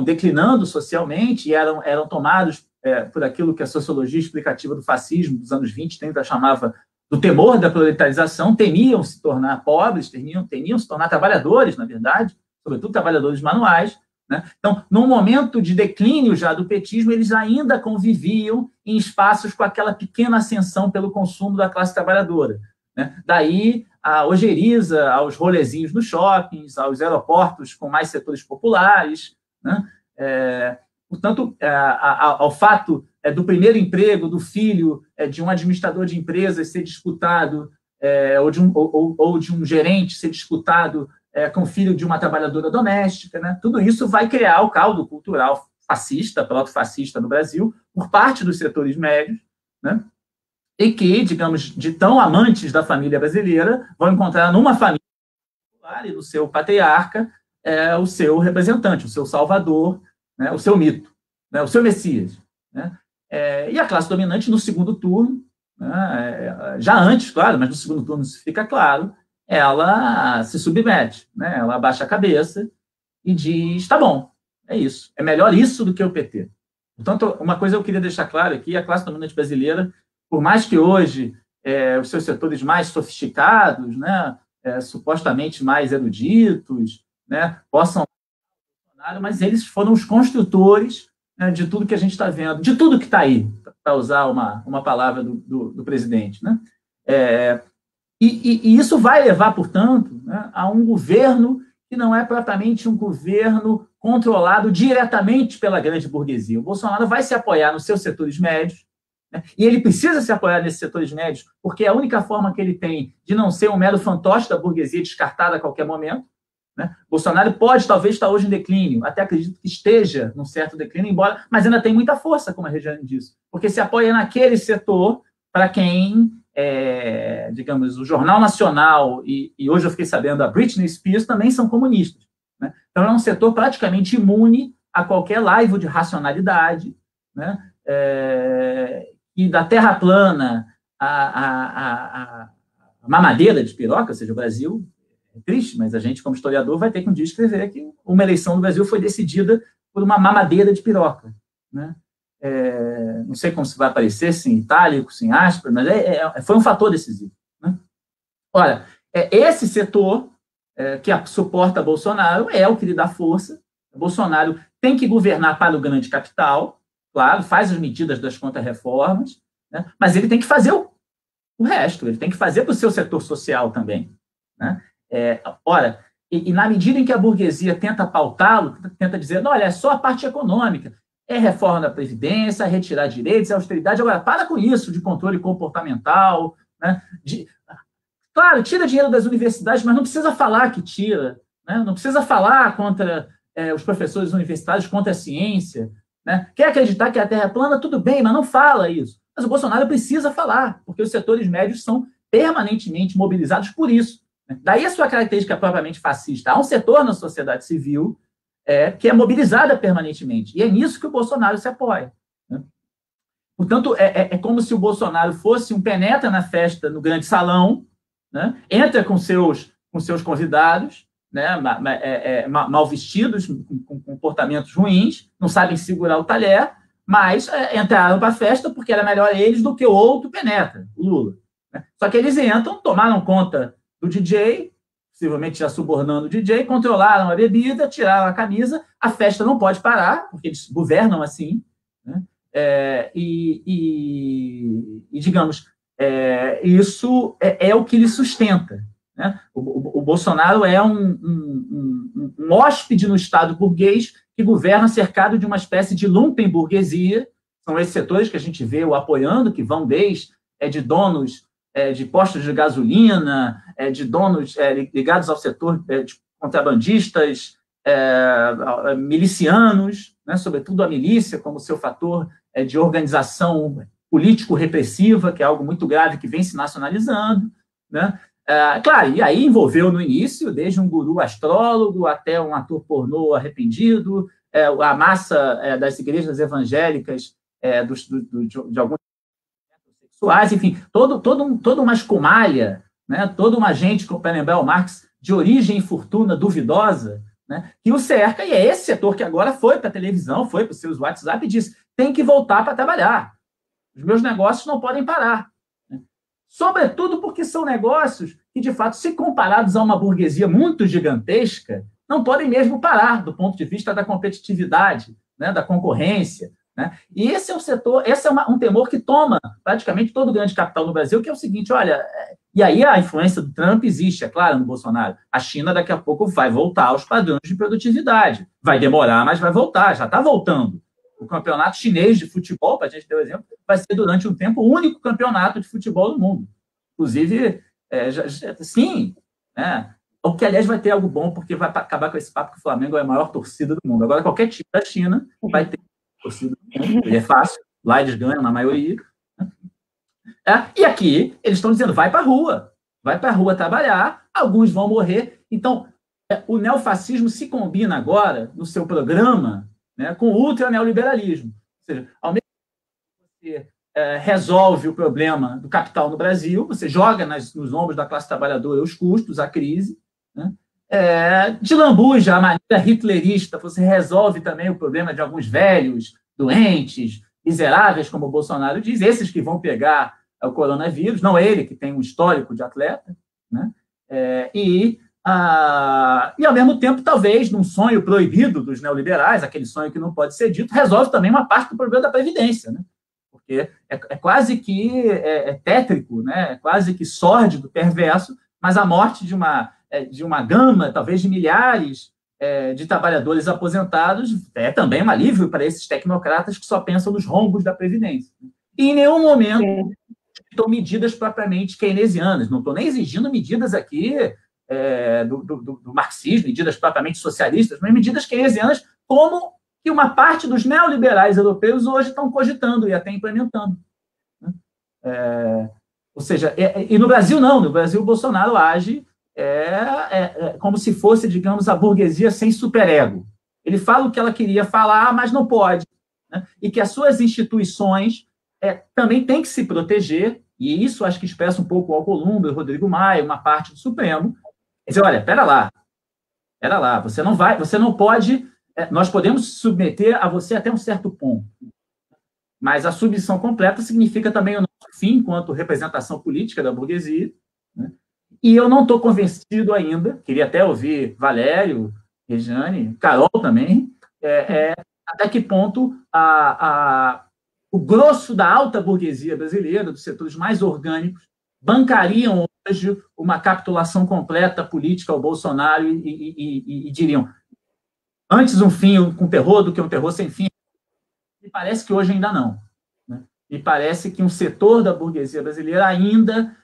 declinando socialmente e eram tomados por aquilo que a sociologia explicativa do fascismo dos anos 20, 30 chamava do temor da proletarização, temiam se tornar pobres, temiam se tornar trabalhadores, na verdade, sobretudo trabalhadores manuais. Né? Então, num momento de declínio já do petismo, eles ainda conviviam em espaços com aquela pequena ascensão pelo consumo da classe trabalhadora. Né? Daí a ojeriza aos rolezinhos nos shoppings, aos aeroportos com mais setores populares. Né? Portanto, ao fato do primeiro emprego do filho de um administrador de empresas ser disputado, ou de um gerente ser disputado com o filho de uma trabalhadora doméstica, né? Tudo isso vai criar o caldo cultural fascista, proto-fascista no Brasil, por parte dos setores médios, né? E que, digamos, de tão amantes da família brasileira, vão encontrar numa família popular e no seu patriarca o seu representante, o seu salvador, né? O seu mito, né? O seu Messias. Né? E a classe dominante, no segundo turno, né? Já antes, claro, mas no segundo turno isso fica claro, ela se submete, né? Ela abaixa a cabeça e diz, tá bom, é isso. É melhor isso do que o PT. Portanto, uma coisa eu queria deixar claro aqui, a classe dominante brasileira, por mais que hoje os seus setores mais sofisticados, né, supostamente mais eruditos, né, possam... Mas eles foram os construtores, né, de tudo que a gente está vendo, de tudo que está aí, para usar uma palavra do presidente. Né? E isso vai levar, portanto, né, a um governo que não é propriamente um governo controlado diretamente pela grande burguesia. O Bolsonaro vai se apoiar nos seus setores médios, né, e ele precisa se apoiar nesses setores médios, porque é a única forma que ele tem de não ser um mero fantoche da burguesia descartada a qualquer momento. Né? Bolsonaro pode, talvez, estar hoje em declínio, até acredito que esteja num certo declínio, mas ainda tem muita força, como a Regiane disse, porque se apoia naquele setor para quem... digamos, o Jornal Nacional e hoje eu fiquei sabendo a Britney Spears também são comunistas. Né? Então, é um setor praticamente imune a qualquer laivo de racionalidade, né? e da terra plana a mamadeira de piroca, ou seja, o Brasil, é triste, mas a gente, como historiador, vai ter que um dia escrever que uma eleição no Brasil foi decidida por uma mamadeira de piroca, né? Não sei como se vai aparecer, se em itálico, se em aspas, mas foi um fator decisivo, né? Olha, esse setor que suporta Bolsonaro é o que lhe dá força. Bolsonaro tem que governar para o grande capital, claro, faz as medidas das contra-reformas, né? Mas ele tem que fazer o resto, ele tem que fazer para o seu setor social também, né? Ora, e na medida em que a burguesia tenta pautá-lo, tenta dizer, não, olha, é só a parte econômica, é reforma da Previdência, é retirar direitos, é austeridade, agora para com isso de controle comportamental, né? Claro, tira dinheiro das universidades, mas não precisa falar que tira, né? Não precisa falar contra os professores universitários, contra a ciência, né? Quer acreditar que a Terra é plana? Tudo bem, mas não fala isso. Mas o Bolsonaro precisa falar, porque os setores médios são permanentemente mobilizados por isso, né? Daí a sua característica propriamente fascista. Há um setor na sociedade civil que é mobilizada permanentemente, e é nisso que o Bolsonaro se apoia, né? Portanto, é como se o Bolsonaro fosse um penetra na festa, no grande salão, né? Entra com seus convidados, né? Mal vestidos, com comportamentos ruins, não sabem segurar o talher, mas entraram para a festa porque era melhor eles do que o outro penetra, o Lula, né? Só que eles entram, tomaram conta do DJ, possivelmente já subornando o DJ, controlaram a bebida, tiraram a camisa, a festa não pode parar, porque eles governam assim, né? Digamos, isso é o que lhe sustenta, né? O Bolsonaro é um hóspede no Estado burguês que governa cercado de uma espécie de lumpenburguesia. São esses setores que a gente vê o apoiando, que vão desde de donos de postos de gasolina, de donos ligados ao setor de contrabandistas, milicianos, né? Sobretudo a milícia como seu fator de organização político-repressiva, que é algo muito grave que vem se nacionalizando, né? Claro, e aí envolveu no início, desde um guru astrólogo até um ator pornô arrependido, a massa das igrejas evangélicas, de alguns sexuais, enfim, toda uma escumalha, né? Toda uma gente, para lembrar o Marx, de origem e fortuna duvidosa, né? Que o cerca, e é esse setor que agora foi para a televisão, foi para os seus WhatsApp e disse, tem que voltar para trabalhar. Os meus negócios não podem parar, né? Sobretudo porque são negócios que, de fato, se comparados a uma burguesia muito gigantesca, não podem mesmo parar do ponto de vista da competitividade, né, da concorrência, né? E esse é um setor, esse é um temor que toma praticamente todo o grande capital no Brasil, que é o seguinte, olha, e aí a influência do Trump existe, é claro, no Bolsonaro. A China daqui a pouco vai voltar aos padrões de produtividade. Vai demorar, mas vai voltar, já está voltando. O campeonato chinês de futebol, para a gente ter um exemplo, vai ser durante um tempo o único campeonato de futebol do mundo. Inclusive, sim, né? O que, aliás, vai ter algo bom, porque vai acabar com esse papo que o Flamengo é a maior torcida do mundo. Agora, qualquer time da China vai ter torcida do mundo. É fácil, lá eles ganham na maioria. E aqui, eles estão dizendo, vai para a rua trabalhar, alguns vão morrer. Então, o neofascismo se combina agora, no seu programa, né, com o ultra-neoliberalismo. Ou seja, ao mesmo tempo que você resolve o problema do capital no Brasil, você joga nos ombros da classe trabalhadora os custos, a crise, né? De lambuja, a maneira hitlerista, você resolve também o problema de alguns velhos, doentes, miseráveis, como o Bolsonaro diz, esses que vão pegar o coronavírus, não ele, que tem um histórico de atleta, né? E, ao mesmo tempo, talvez, num sonho proibido dos neoliberais, aquele sonho que não pode ser dito, resolve também uma parte do problema da Previdência, né? Porque é quase que tétrico, né? É quase que sórdido, perverso, mas a morte de uma gama, talvez de milhares de trabalhadores aposentados, é também um alívio para esses tecnocratas que só pensam nos rombos da Previdência. E em nenhum momento estão medidas propriamente keynesianas, não estou nem exigindo medidas aqui do marxismo, medidas propriamente socialistas, mas medidas keynesianas como que uma parte dos neoliberais europeus hoje estão cogitando e até implementando, né? Ou seja, e no Brasil não, no Brasil o Bolsonaro age como se fosse, digamos, a burguesia sem superego. Ele fala o que ela queria falar, mas não pode, né? E que as suas instituições também tem que se proteger, e isso acho que expressa um pouco o Alcolumbre, o Rodrigo Maia, uma parte do Supremo, dizer, olha, pera lá, você não pode, nós podemos submeter a você até um certo ponto, mas a submissão completa significa também o nosso fim enquanto representação política da burguesia, né? E eu não estou convencido ainda, queria até ouvir Valério, Regiane, Carol também, até que ponto o grosso da alta burguesia brasileira, dos setores mais orgânicos, bancariam hoje uma capitulação completa política ao Bolsonaro e diriam, antes um fim com terror do que um terror sem fim. E parece que hoje ainda não, né? E parece que um setor da burguesia brasileira ainda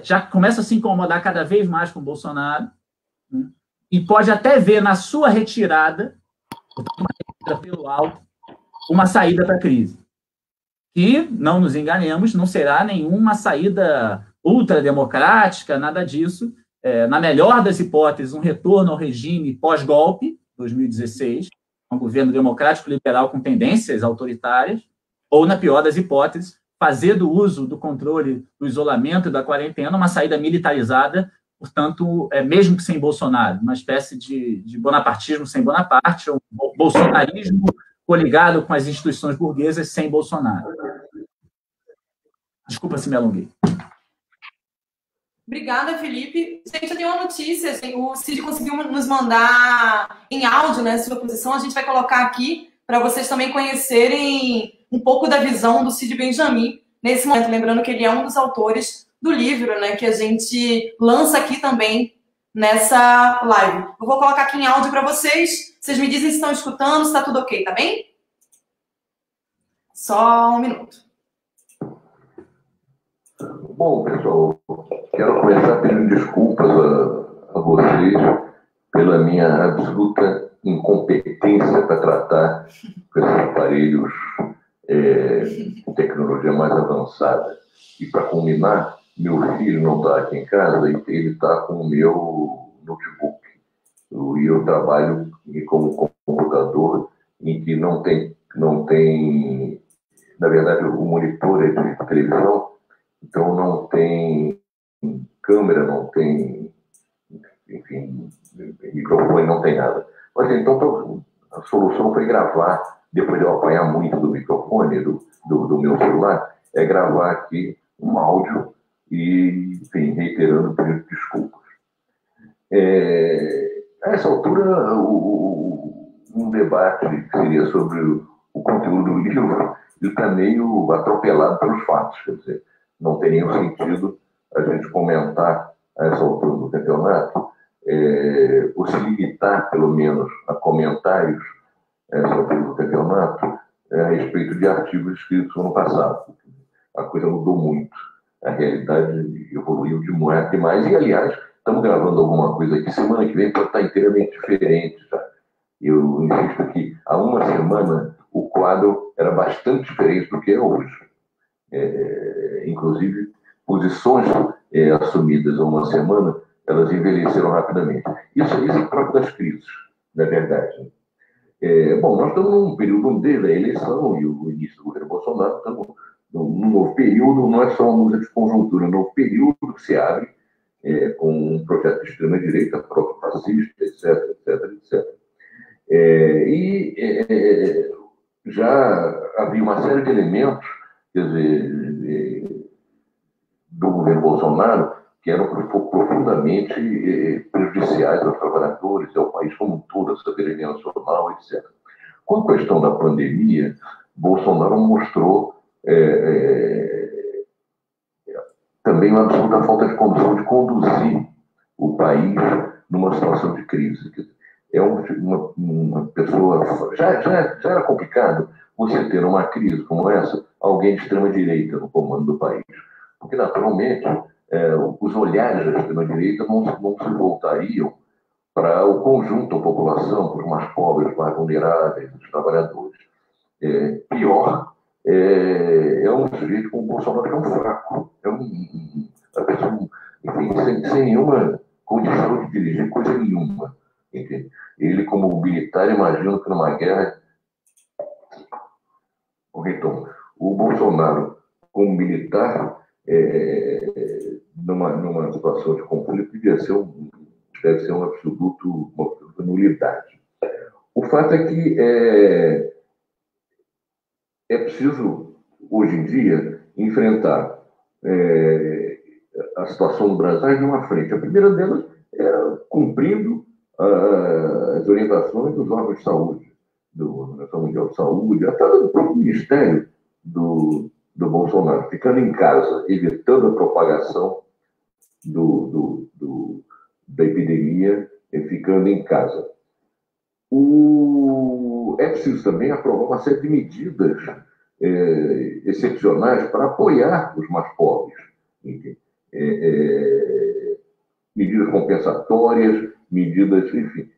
já começa a se incomodar cada vez mais com o Bolsonaro, né? E pode até ver na sua retirada, pelo alto, uma saída para a crise. E, não nos enganemos, não será nenhuma saída ultrademocrática, nada disso. Na melhor das hipóteses, um retorno ao regime pós-golpe, 2016, um governo democrático liberal com tendências autoritárias, ou, na pior das hipóteses, fazer do uso do controle do isolamento e da quarentena uma saída militarizada, portanto, mesmo que sem Bolsonaro, uma espécie de bonapartismo sem Bonaparte, ou bolsonarismo coligado com as instituições burguesas sem Bolsonaro. Desculpa se me alonguei. Obrigada, Felipe. Gente, eu tenho uma notícia. O Cid conseguiu nos mandar em áudio, né, sua posição. A gente vai colocar aqui para vocês também conhecerem um pouco da visão do Cid Benjamin nesse momento. Lembrando que ele é um dos autores do livro, né, que a gente lança aqui também nessa live. Eu vou colocar aqui em áudio para vocês. Vocês me dizem se estão escutando, se está tudo ok, tá bem? Só um minuto. Bom, pessoal, quero começar pedindo desculpas a vocês pela minha absoluta incompetência para tratar com esses aparelhos com tecnologia mais avançada. E para combinar, meu filho não está aqui em casa e ele está com o meu notebook. E eu trabalho como computador em que não tem, na verdade, o monitor é de televisão, então não tem câmera, não tem, enfim, microfone, não tem nada. Mas então a solução foi gravar, depois de eu apanhar muito do microfone, do meu celular, é gravar aqui um áudio e, enfim, reiterando, pedindo desculpas. A essa altura, um debate que seria sobre o conteúdo do livro, ele está meio atropelado pelos fatos, quer dizer, não tem nenhum sentido a gente comentar a essa altura do campeonato, ou se limitar, pelo menos, a comentários a essa altura do campeonato a respeito de artigos escritos no ano passado. A coisa mudou muito. A realidade evoluiu demais. E, aliás, estamos gravando alguma coisa aqui. Semana que vem pode estar inteiramente diferente. Já. Eu insisto que há uma semana o quadro era bastante diferente do que é hoje. Inclusive, posições assumidas há uma semana, elas envelheceram rapidamente. Isso é próprio das crises, na verdade. Bom, nós estamos num período desde a eleição e o início do governo Bolsonaro, estamos num novo período, não é só uma mudança de conjuntura, é um novo período que se abre com um projeto de extrema-direita, próprio-fascista, etc. Já havia uma série de elementos, quer dizer, do governo Bolsonaro que eram profundamente prejudiciais aos trabalhadores, ao país como um todo, à soberania nacional, etc. Com a questão da pandemia, Bolsonaro mostrou também uma absoluta falta de condição de conduzir o país numa situação de crise. É uma pessoa... Já era complicado você ter uma crise como essa, alguém de extrema-direita no comando do país. Porque, naturalmente, os olhares da extrema-direita não se voltariam para o conjunto da população, para os mais pobres, os mais vulneráveis, os trabalhadores. Pior, é um sujeito como o Bolsonaro, que é um fraco. É uma pessoa, enfim, sem nenhuma condição de dirigir coisa nenhuma. Entende? Ele, como militar, imagina que numa guerra... Vou retomar. Bolsonaro, como militar, numa situação de conflito, deve ser uma absoluta nulidade. O fato é que é preciso, hoje em dia, enfrentar a situação do Brasil de uma frente. A primeira delas era cumprindo as orientações dos órgãos de saúde, da Organização Mundial de Saúde, até do próprio Ministério do Bolsonaro, ficando em casa, evitando a propagação da epidemia, ficando em casa. É preciso também aprovar uma série de medidas excepcionais para apoiar os mais pobres. Medidas compensatórias, medidas, enfim,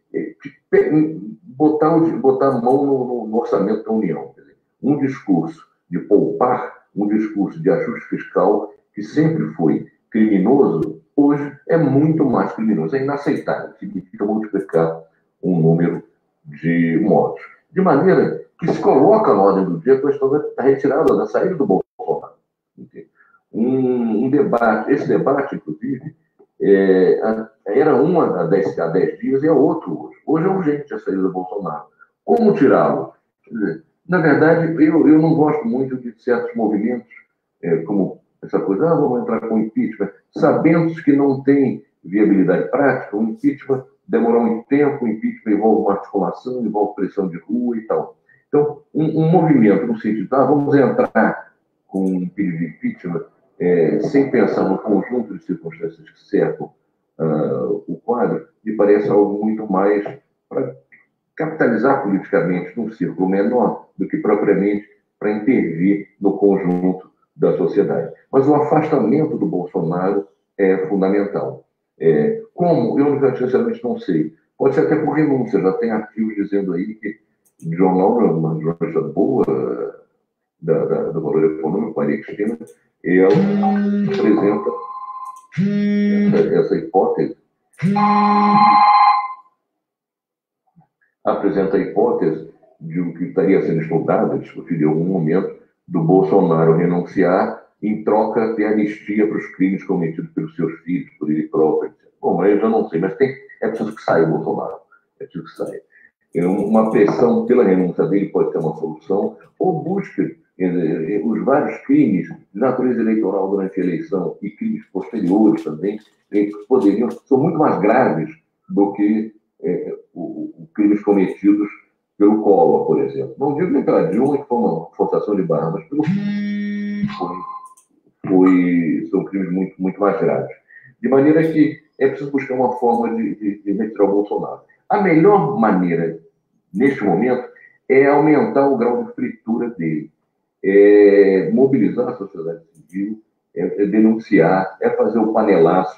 botar a mão no orçamento da União. Quer dizer, um discurso de poupar, um discurso de ajuste fiscal, que sempre foi criminoso, hoje é muito mais criminoso, é inaceitável, significa multiplicar um número de mortos. De maneira que se coloca na ordem do dia a questão da retirada, da saída do Bolsonaro. Esse debate, inclusive, era um há 10 dias e é outro hoje. Hoje é urgente a saída do Bolsonaro. Como tirá-lo? Na verdade, eu não gosto muito de certos movimentos, como essa coisa, vamos entrar com impeachment, sabendo que não tem viabilidade prática. O impeachment demora muito tempo, o impeachment envolve uma articulação, envolve pressão de rua e tal. Então, um movimento no sentido de, vamos entrar com um pedido de impeachment, sem pensar no conjunto de circunstâncias que cercam o quadro, me parece algo muito mais para capitalizar politicamente num círculo menor do que propriamente para intervir no conjunto da sociedade. Mas o afastamento do Bolsonaro é fundamental. Como? Eu, sinceramente, não sei. Pode ser até por renúncia. Já tem artigos dizendo aí que o jornal, uma jornalista boa do Valor Econômico, Maria Cristina, ela apresenta a hipótese de o que estaria sendo estudado, discutido em algum momento, do Bolsonaro renunciar em troca de anistia para os crimes cometidos pelos seus filhos, por ele próprio. Bom, eu já não sei, mas é preciso que saia o Bolsonaro. É preciso que saia. Uma pressão pela renúncia dele pode ser uma solução, ou busque os vários crimes de natureza eleitoral durante a eleição e crimes posteriores também, que são muito mais graves do que os crimes cometidos pelo Collor, por exemplo. Não digo nem pela Dilma, que foi uma forçação de barra, mas pelo são crimes muito, muito mais graves. De maneira que é preciso buscar uma forma de retirar o Bolsonaro. A melhor maneira, neste momento, é aumentar o grau de fritura dele. Mobilizar a sociedade civil, denunciar, fazer o panelaço,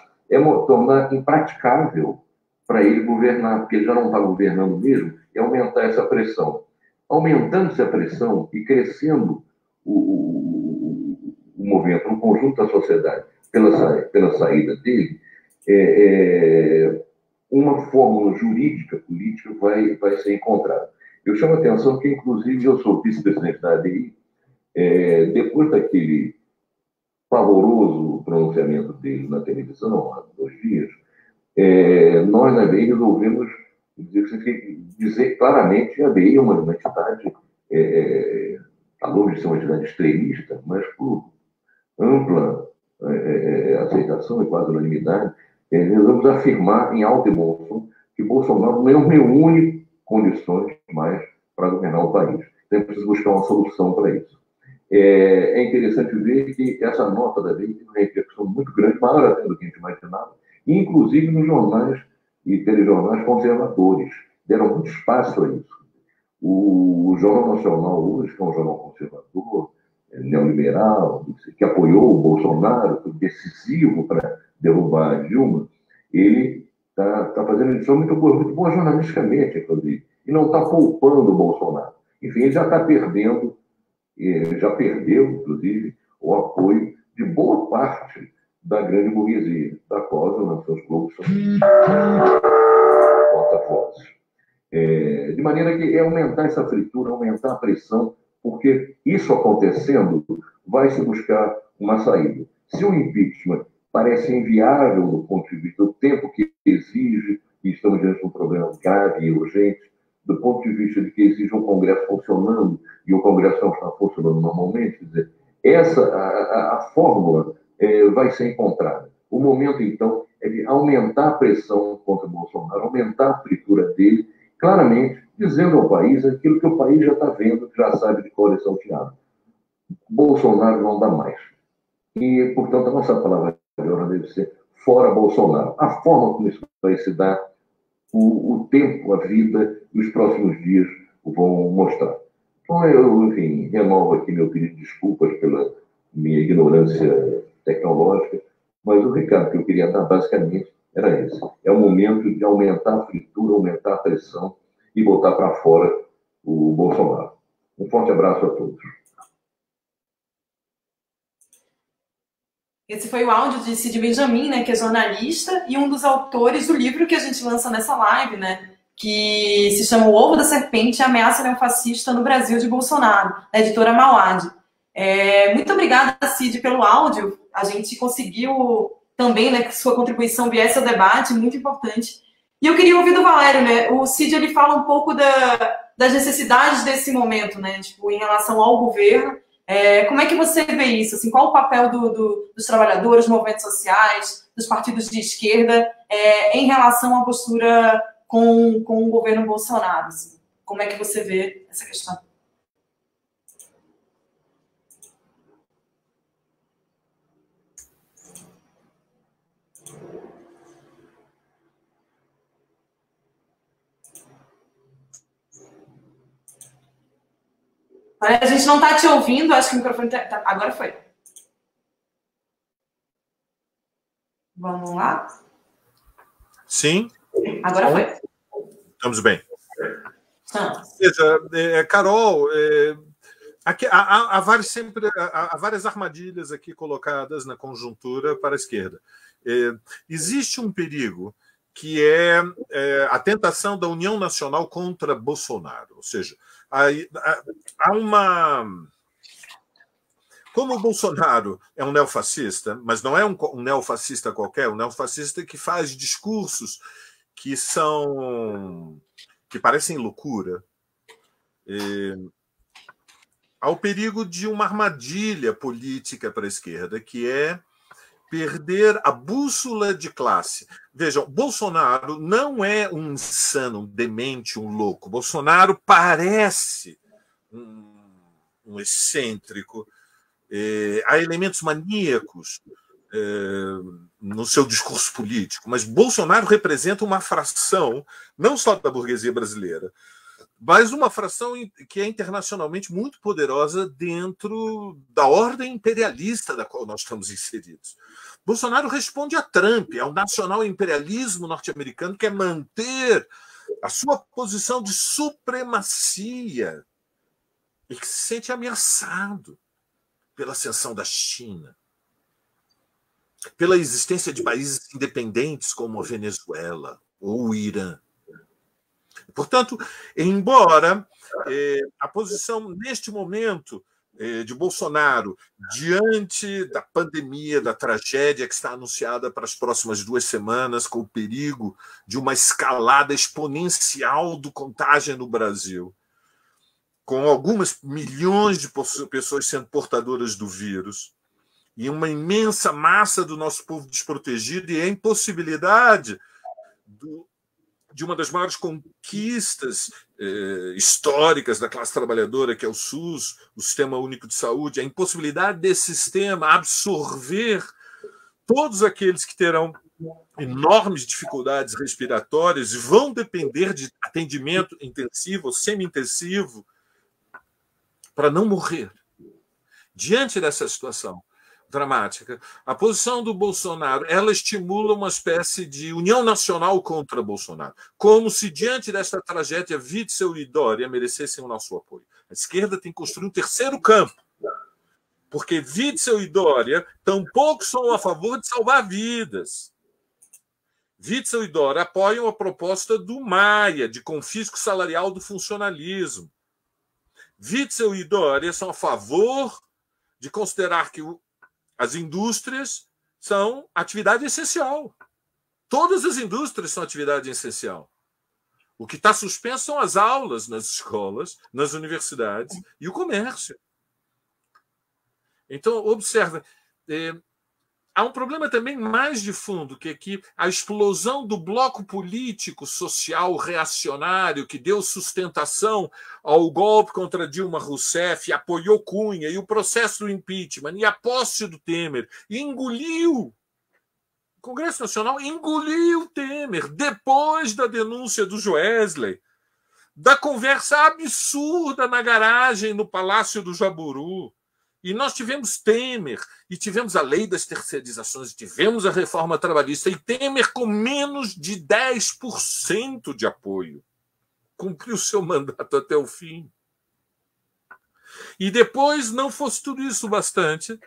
tornar impraticável para ele governar, porque ele já não está governando mesmo, aumentar essa pressão. Aumentando-se a pressão e crescendo o movimento, o conjunto da sociedade, pela saída dele, uma fórmula jurídica, política, vai ser encontrada. Eu chamo a atenção que, inclusive, eu sou vice-presidente da ADI, depois daquele pavoroso pronunciamento dele na televisão, há 2 dias, nós, na ADI, resolvemos dizer claramente que a ADI é uma entidade, está longe de ser uma entidade extremista, mas por ampla aceitação e quase unanimidade, resolvemos afirmar em alto e bom som que Bolsonaro não reúne condições mais para governar o país. Então, é preciso buscar uma solução para isso. É interessante ver que essa nota da lei tem uma repercussão muito grande, maior até do que a gente imaginava, inclusive nos jornais e telejornais conservadores. Deram muito espaço a isso. O Jornal Nacional hoje, que é um jornal conservador, neoliberal, que apoiou o Bolsonaro, foi decisivo para derrubar a Dilma, ele está fazendo edição muito boa jornalisticamente, inclusive, e não está poupando o Bolsonaro. Enfim, ele já está perdendo, já perdeu, inclusive, o apoio de boa parte da grande burguesia, da qual os Nações Globos são porta-vozes. De maneira que aumentar essa fritura, aumentar a pressão, porque isso acontecendo vai se buscar uma saída. Se o impeachment parece inviável do ponto de vista do tempo que exige, e estamos diante de um problema grave e urgente, do ponto de vista de que exige um Congresso funcionando, e o Congresso não está funcionando normalmente, quer dizer, a fórmula vai ser encontrada. O momento, então, é de aumentar a pressão contra o Bolsonaro, aumentar a fritura dele, claramente dizendo ao país aquilo que o país já está vendo, já sabe de qual é salteado. Bolsonaro não dá mais. E, portanto, a nossa palavra de ordem deve ser fora Bolsonaro. A forma como isso vai se dar, o tempo, a vida e os próximos dias vão mostrar. Então, eu, enfim, renovo aqui meu pedido de desculpas pela minha ignorância tecnológica, mas o recado que eu queria dar, basicamente, era esse. É o momento de aumentar a fritura, aumentar a pressão e botar para fora o Bolsonaro. Um forte abraço a todos. Esse foi o áudio de Cid Benjamin, né, que é jornalista e um dos autores do livro que a gente lança nessa live, né, que se chama O Ovo da Serpente, a Ameaça Neofascista no Brasil de Bolsonaro, da editora Mauad. Muito obrigada, Cid, pelo áudio. A gente conseguiu também, né, que sua contribuição viesse ao debate, muito importante. E eu queria ouvir do Valério, né, o Cid, ele fala um pouco das necessidades desse momento, né, tipo, em relação ao governo. Como é que você vê isso? Assim, qual o papel dos trabalhadores, dos movimentos sociais, dos partidos de esquerda em relação à postura com o governo Bolsonaro? Assim? Como é que você vê essa questão? A gente não está te ouvindo, acho que o microfone tá... Agora foi. Vamos lá? Sim. Agora foi. Estamos bem. Ah. Veja, Carol, há várias armadilhas aqui colocadas na conjuntura para a esquerda. Existe um perigo que é a tentação da União Nacional contra Bolsonaro. Ou seja, há uma... Como o Bolsonaro é um neofascista, mas não é um neofascista qualquer, um neofascista que faz discursos que parecem loucura, há o perigo de uma armadilha política para a esquerda, que é perder a bússola de classe. Vejam, Bolsonaro não é um insano, um demente, um louco. Bolsonaro parece um excêntrico. Há elementos maníacos no seu discurso político, mas Bolsonaro representa uma fração, não só da burguesia brasileira, mas uma fração que é internacionalmente muito poderosa dentro da ordem imperialista da qual nós estamos inseridos. Bolsonaro responde a Trump, ao nacional imperialismo norte-americano, que quer manter a sua posição de supremacia e que se sente ameaçado pela ascensão da China, pela existência de países independentes como a Venezuela ou o Irã. Portanto, embora a posição, neste momento, de Bolsonaro, diante da pandemia, da tragédia que está anunciada para as próximas 2 semanas, com o perigo de uma escalada exponencial do contágio no Brasil, com algumas milhões de pessoas sendo portadoras do vírus, e uma imensa massa do nosso povo desprotegido, e a impossibilidade de uma das maiores conquistas históricas da classe trabalhadora, que é o SUS, o Sistema Único de Saúde, a impossibilidade desse sistema absorver todos aqueles que terão enormes dificuldades respiratórias e vão depender de atendimento intensivo ou semi-intensivo para não morrer. Diante dessa situação dramática, a posição do Bolsonaro, ela estimula uma espécie de união nacional contra Bolsonaro, como se diante desta tragédia Witzel e Dória merecessem o nosso apoio. A esquerda tem que construir um terceiro campo, porque Witzel e Dória tampouco são a favor de salvar vidas. Witzel e Dória apoiam a proposta do Maia, de confisco salarial do funcionalismo. Witzel e Dória são a favor de considerar que as indústrias são atividade essencial. Todas as indústrias são atividade essencial. O que está suspenso são as aulas nas escolas, nas universidades e o comércio. Então, observa, há um problema também mais de fundo, que é que a explosão do bloco político, social, reacionário, que deu sustentação ao golpe contra Dilma Rousseff, apoiou Cunha, e o processo do impeachment, e a posse do Temer, e engoliu. O Congresso Nacional engoliu Temer depois da denúncia do Joesley, da conversa absurda na garagem no Palácio do Jaburu. E nós tivemos Temer, e tivemos a lei das terceirizações, e tivemos a reforma trabalhista, e Temer com menos de 10% de apoio. Cumpriu seu mandato até o fim. E depois não fosse tudo isso bastante,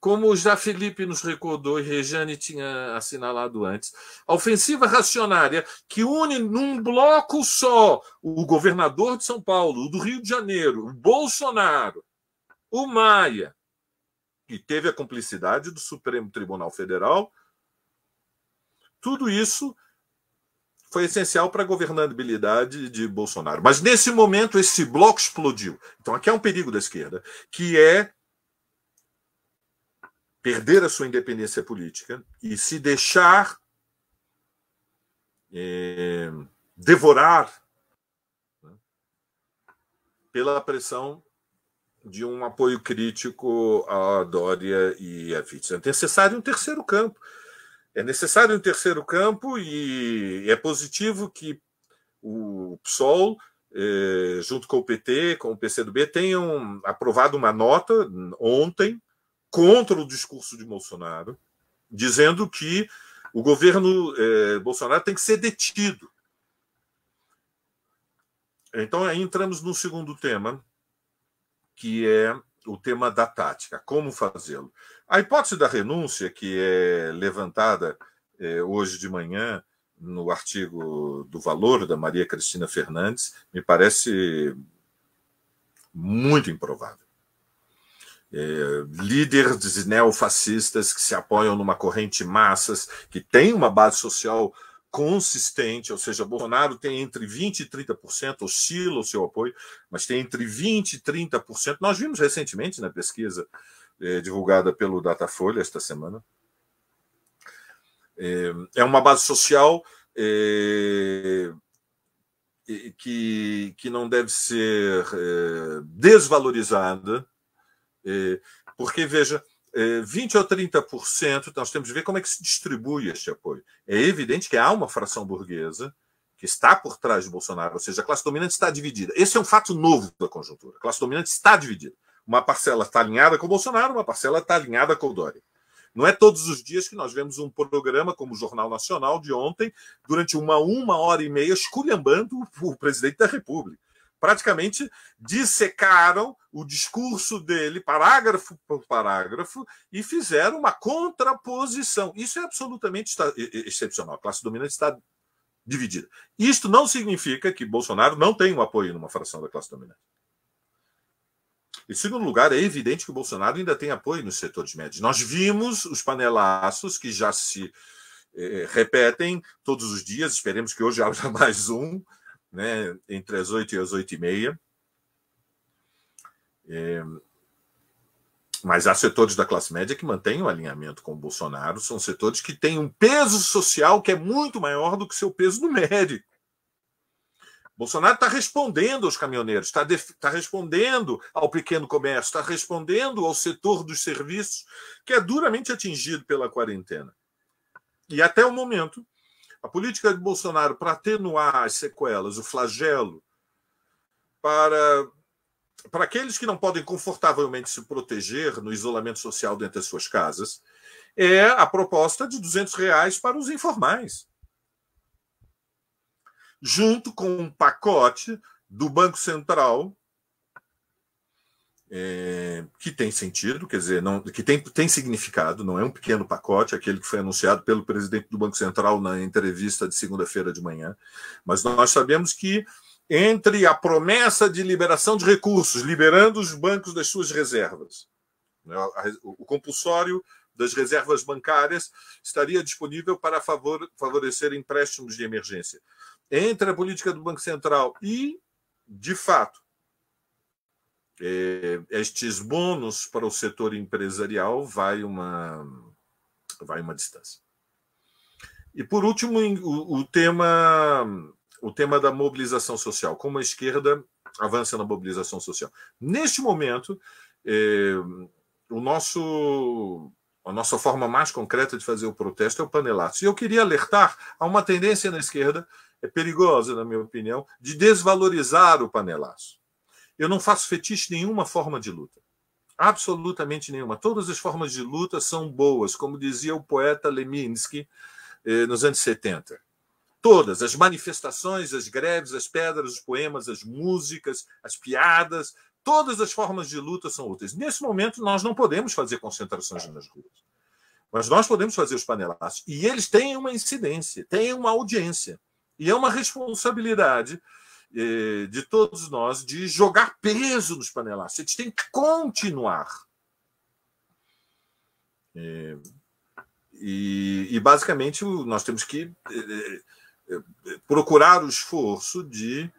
como já Felipe nos recordou e Rejane tinha assinalado antes, a ofensiva racionária que une num bloco só o governador de São Paulo, o do Rio de Janeiro, o Bolsonaro, o Maia, que teve a cumplicidade do Supremo Tribunal Federal, tudo isso foi essencial para a governabilidade de Bolsonaro. Mas, nesse momento, esse bloco explodiu. Então, aqui há um perigo da esquerda, que é perder a sua independência política e se deixar devorar, né, pela pressão de um apoio crítico a Dória e a Witzel. É necessário um terceiro campo. É necessário um terceiro campo e é positivo que o PSOL, junto com o PT, com o PCdoB, tenham aprovado uma nota ontem contra o discurso de Bolsonaro, dizendo que o governo Bolsonaro tem que ser detido. Então, aí entramos no segundo tema, que é o tema da tática, como fazê-lo. A hipótese da renúncia, que é levantada hoje de manhã no artigo do Valor, da Maria Cristina Fernandes, me parece muito improvável. Líderes neofascistas que se apoiam numa corrente massas, que tem uma base social consistente, ou seja, Bolsonaro tem entre 20% e 30%, oscila o seu apoio, mas tem entre 20% e 30%. Nós vimos recentemente na pesquisa divulgada pelo Datafolha esta semana. É uma base social que não deve ser desvalorizada, porque, veja, 20% ou 30%, nós temos que ver como é que se distribui este apoio. É evidente que há uma fração burguesa que está por trás de Bolsonaro, ou seja, a classe dominante está dividida. Esse é um fato novo da conjuntura. A classe dominante está dividida. Uma parcela está alinhada com o Bolsonaro, uma parcela está alinhada com o Dória. Não é todos os dias que nós vemos um programa como o Jornal Nacional de ontem, durante uma hora e meia, esculhambando o presidente da República. Praticamente dissecaram o discurso dele, parágrafo por parágrafo, e fizeram uma contraposição. Isso é absolutamente excepcional. A classe dominante está dividida. Isto não significa que Bolsonaro não tem um apoio numa fração da classe dominante. Em segundo lugar, é evidente que o Bolsonaro ainda tem apoio nos setores médios. Nós vimos os panelaços que já se repetem todos os dias, esperemos que hoje haja mais um, né, entre as 8 e as 8h30. Mas há setores da classe média que mantêm o alinhamento com o Bolsonaro, são setores que têm um peso social que é muito maior do que seu peso numérico. Bolsonaro está respondendo aos caminhoneiros, está respondendo ao pequeno comércio, está respondendo ao setor dos serviços, que é duramente atingido pela quarentena. E até o momento, a política de Bolsonaro para atenuar as sequelas, o flagelo, para aqueles que não podem confortavelmente se proteger no isolamento social dentro das suas casas, é a proposta de R$200 para os informais, junto com um pacote do Banco Central que tem sentido, quer dizer, que tem significado, não é um pequeno pacote, aquele que foi anunciado pelo presidente do Banco Central na entrevista de segunda-feira de manhã, mas nós sabemos que entre a promessa de liberação de recursos, liberando os bancos das suas reservas, O compulsório das reservas bancárias estaria disponível para favorecer empréstimos de emergência. Entre a política do Banco Central e, de fato, estes bônus para o setor empresarial vai uma distância. E, por último, o tema da mobilização social. Como a esquerda avança na mobilização social. Neste momento, a nossa forma mais concreta de fazer o protesto é o panelaço. E eu queria alertar a uma tendência na esquerda, perigosa, na minha opinião, de desvalorizar o panelaço. Eu não faço fetiche nenhuma forma de luta. Absolutamente nenhuma. Todas as formas de luta são boas, como dizia o poeta Leminski nos anos 70. Todas, as manifestações, as greves, as pedras, os poemas, as músicas, as piadas, todas as formas de luta são úteis. Nesse momento, nós não podemos fazer concentrações nas ruas, mas nós podemos fazer os panelaços. E eles têm uma incidência, têm uma audiência. E é uma responsabilidade de todos nós de jogar peso nos panelaços. Eles têm que continuar. E basicamente, nós temos que procurar o esforço de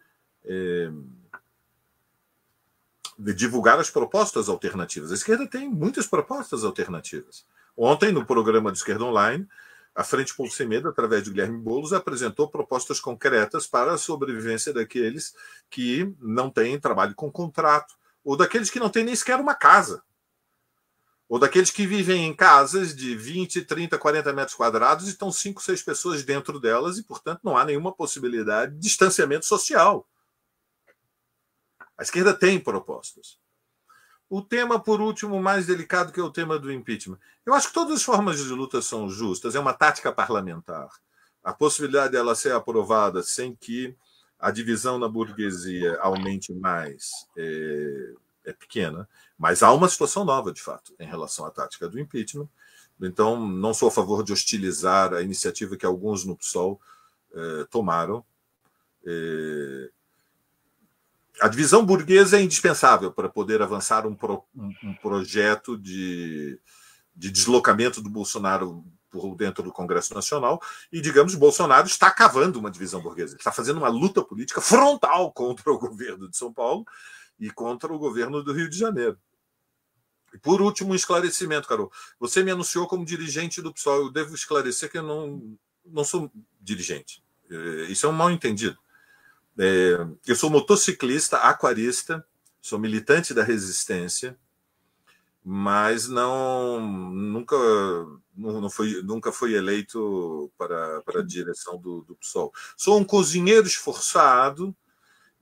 divulgar as propostas alternativas. A esquerda tem muitas propostas alternativas. Ontem, no programa do Esquerda Online, a Frente Povo Sem Medo, através de Guilherme Boulos, apresentou propostas concretas para a sobrevivência daqueles que não têm trabalho com contrato, ou daqueles que não têm nem sequer uma casa, ou daqueles que vivem em casas de 20, 30, 40 metros quadrados e estão 5, 6 pessoas dentro delas e, portanto, não há nenhuma possibilidade de distanciamento social. A esquerda tem propostas. O tema, por último, mais delicado, que é o tema do impeachment. Eu acho que todas as formas de luta são justas, é uma tática parlamentar. A possibilidade dela ser aprovada sem que a divisão na burguesia aumente mais é pequena, mas há uma situação nova, de fato, em relação à tática do impeachment. Então, não sou a favor de hostilizar a iniciativa que alguns no PSOL tomaram. A divisão burguesa é indispensável para poder avançar um projeto de deslocamento do Bolsonaro por dentro do Congresso Nacional e, digamos, Bolsonaro está cavando uma divisão burguesa. Ele está fazendo uma luta política frontal contra o governo de São Paulo e contra o governo do Rio de Janeiro. E, por último, um esclarecimento, Carol. Você me anunciou como dirigente do PSOL. Eu devo esclarecer que eu não sou dirigente. Isso é um mal-entendido. Eu sou motociclista, aquarista, sou militante da resistência, mas nunca fui eleito para a direção do PSOL. Sou um cozinheiro esforçado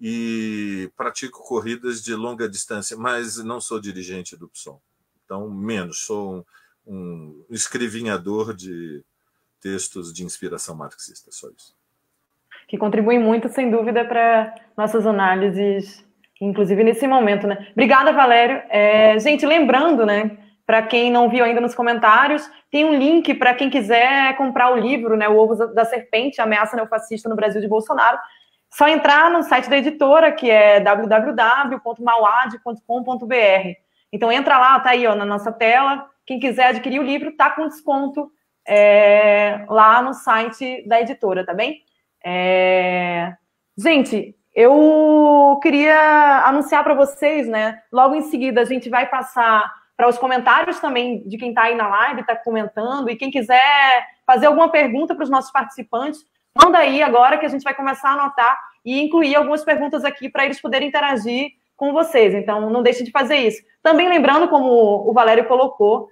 e pratico corridas de longa distância, mas não sou dirigente do PSOL. Então, menos. Sou um escrevinhador de textos de inspiração marxista, só isso. Que contribuem muito, sem dúvida, para nossas análises, inclusive nesse momento, né? Obrigada, Valério. Gente, lembrando, né, para quem não viu ainda nos comentários, tem um link para quem quiser comprar o livro, né, O Ovo da Serpente, Ameaça Neofascista no Brasil de Bolsonaro. Só entrar no site da editora, que é www.mauad.com.br. Então, entra lá, tá aí, ó, na nossa tela. Quem quiser adquirir o livro, tá com desconto lá no site da editora, tá bem? Gente, eu queria anunciar para vocês, né? Logo em seguida a gente vai passar para os comentários também de quem está aí na live, está comentando, e quem quiser fazer alguma pergunta para os nossos participantes, manda aí agora que a gente vai começar a anotar e incluir algumas perguntas aqui para eles poderem interagir com vocês. Então, não deixe de fazer isso. Também lembrando, como o Valério colocou,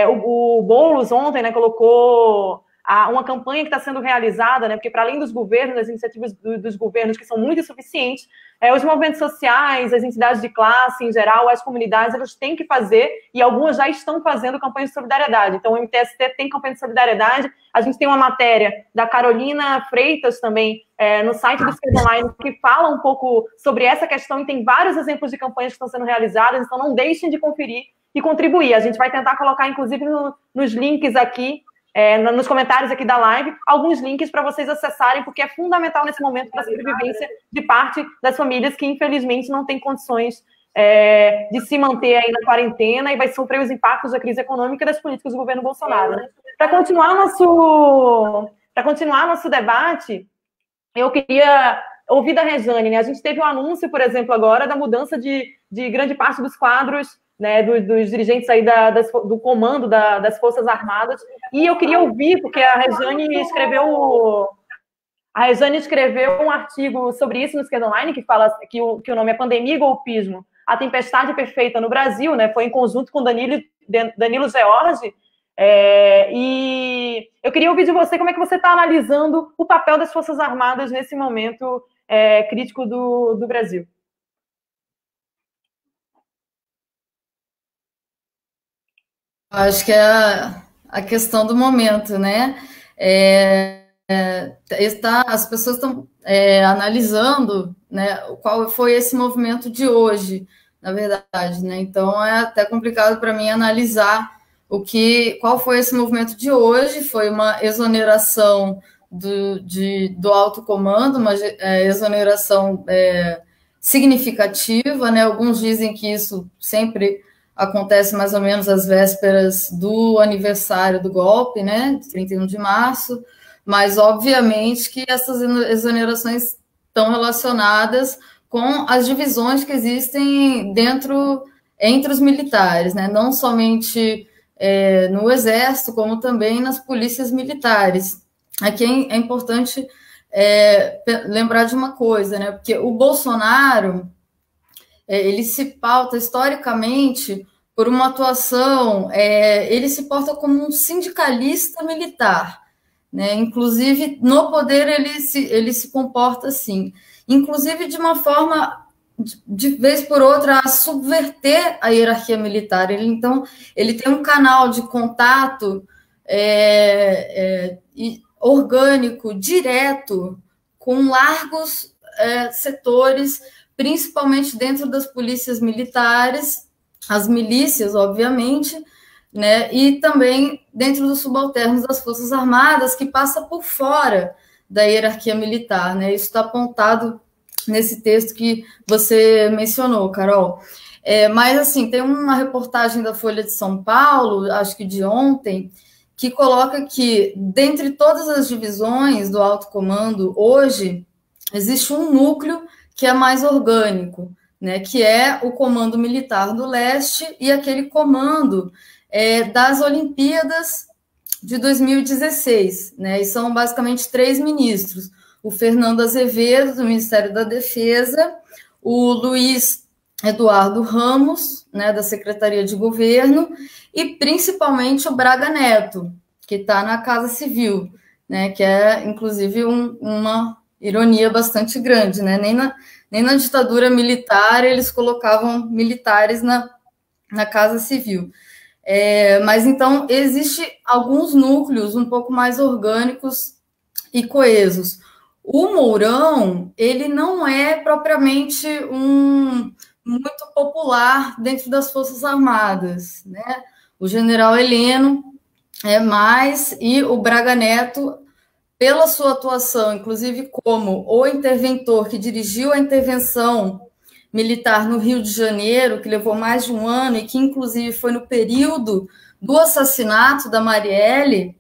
o Boulos ontem, né, colocou uma campanha que está sendo realizada, né, porque para além dos governos, das iniciativas dos governos que são muito insuficientes, os movimentos sociais, as entidades de classe em geral, as comunidades, elas têm que fazer, e algumas já estão fazendo campanha de solidariedade. Então, o MTST tem campanha de solidariedade. A gente tem uma matéria da Carolina Freitas também no site do Esquerda Online que fala um pouco sobre essa questão e tem vários exemplos de campanhas que estão sendo realizadas, então não deixem de conferir e contribuir. A gente vai tentar colocar, inclusive, nos links aqui, nos comentários aqui da live, alguns links para vocês acessarem, porque é fundamental nesse momento para a sobrevivência de parte das famílias que, infelizmente, não têm condições de se manter aí na quarentena e vai sofrer os impactos da crise econômica e das políticas do governo Bolsonaro. Né? Para continuar nosso debate, eu queria ouvir da Rejane, né? A gente teve um anúncio, por exemplo, agora, da mudança de grande parte dos quadros, né, dos dirigentes aí do comando das Forças Armadas, e eu queria ouvir, porque a Rejane escreveu um artigo sobre isso no Esquerda Online, que fala que o nome é Pandemia e Golpismo, a Tempestade Perfeita no Brasil, né? Foi em conjunto com Danilo George, e eu queria ouvir de você como é que você está analisando o papel das Forças Armadas nesse momento crítico do Brasil. Acho que é a questão do momento, né? As pessoas estão analisando, né, qual foi esse movimento de hoje, na verdade, né? Então é até complicado para mim analisar qual foi esse movimento de hoje. Foi uma exoneração do alto comando, uma exoneração significativa, né? Alguns dizem que isso sempre acontece mais ou menos às vésperas do aniversário do golpe, né? 31 de março, mas obviamente que essas exonerações estão relacionadas com as divisões que existem entre os militares, né? Não somente no Exército, como também nas polícias militares. Aqui é importante lembrar de uma coisa, né? Porque o Bolsonaro ele se pauta historicamente por uma atuação, ele se porta como um sindicalista militar, né? Inclusive, no poder, ele se comporta assim, inclusive de uma forma, de vez por outra, a subverter a hierarquia militar. Então, ele tem um canal de contato orgânico, direto, com largos setores, principalmente dentro das polícias militares, as milícias, obviamente, né, e também dentro dos subalternos das Forças Armadas, que passa por fora da hierarquia militar, né? Isso está apontado nesse texto que você mencionou, Carol. Mas, assim, tem uma reportagem da Folha de São Paulo, acho que de ontem, que coloca que, dentre todas as divisões do alto comando, hoje, existe um núcleo que é mais orgânico, né, que é o Comando Militar do Leste e aquele comando das Olimpíadas de 2016, né, e são basicamente 3 ministros, o Fernando Azevedo, do Ministério da Defesa, o Luiz Eduardo Ramos, né, da Secretaria de Governo, e principalmente o Braga Neto, que está na Casa Civil, né, que é, inclusive, uma ironia bastante grande, né? Nem na ditadura militar eles colocavam militares na Casa Civil. Mas, então, existem alguns núcleos um pouco mais orgânicos e coesos. O Mourão, ele não é propriamente muito popular dentro das Forças Armadas, né? O general Heleno é mais, e o Braga Neto, pela sua atuação, inclusive como o interventor que dirigiu a intervenção militar no Rio de Janeiro, que levou mais de um ano e que, inclusive, foi no período do assassinato da Marielle,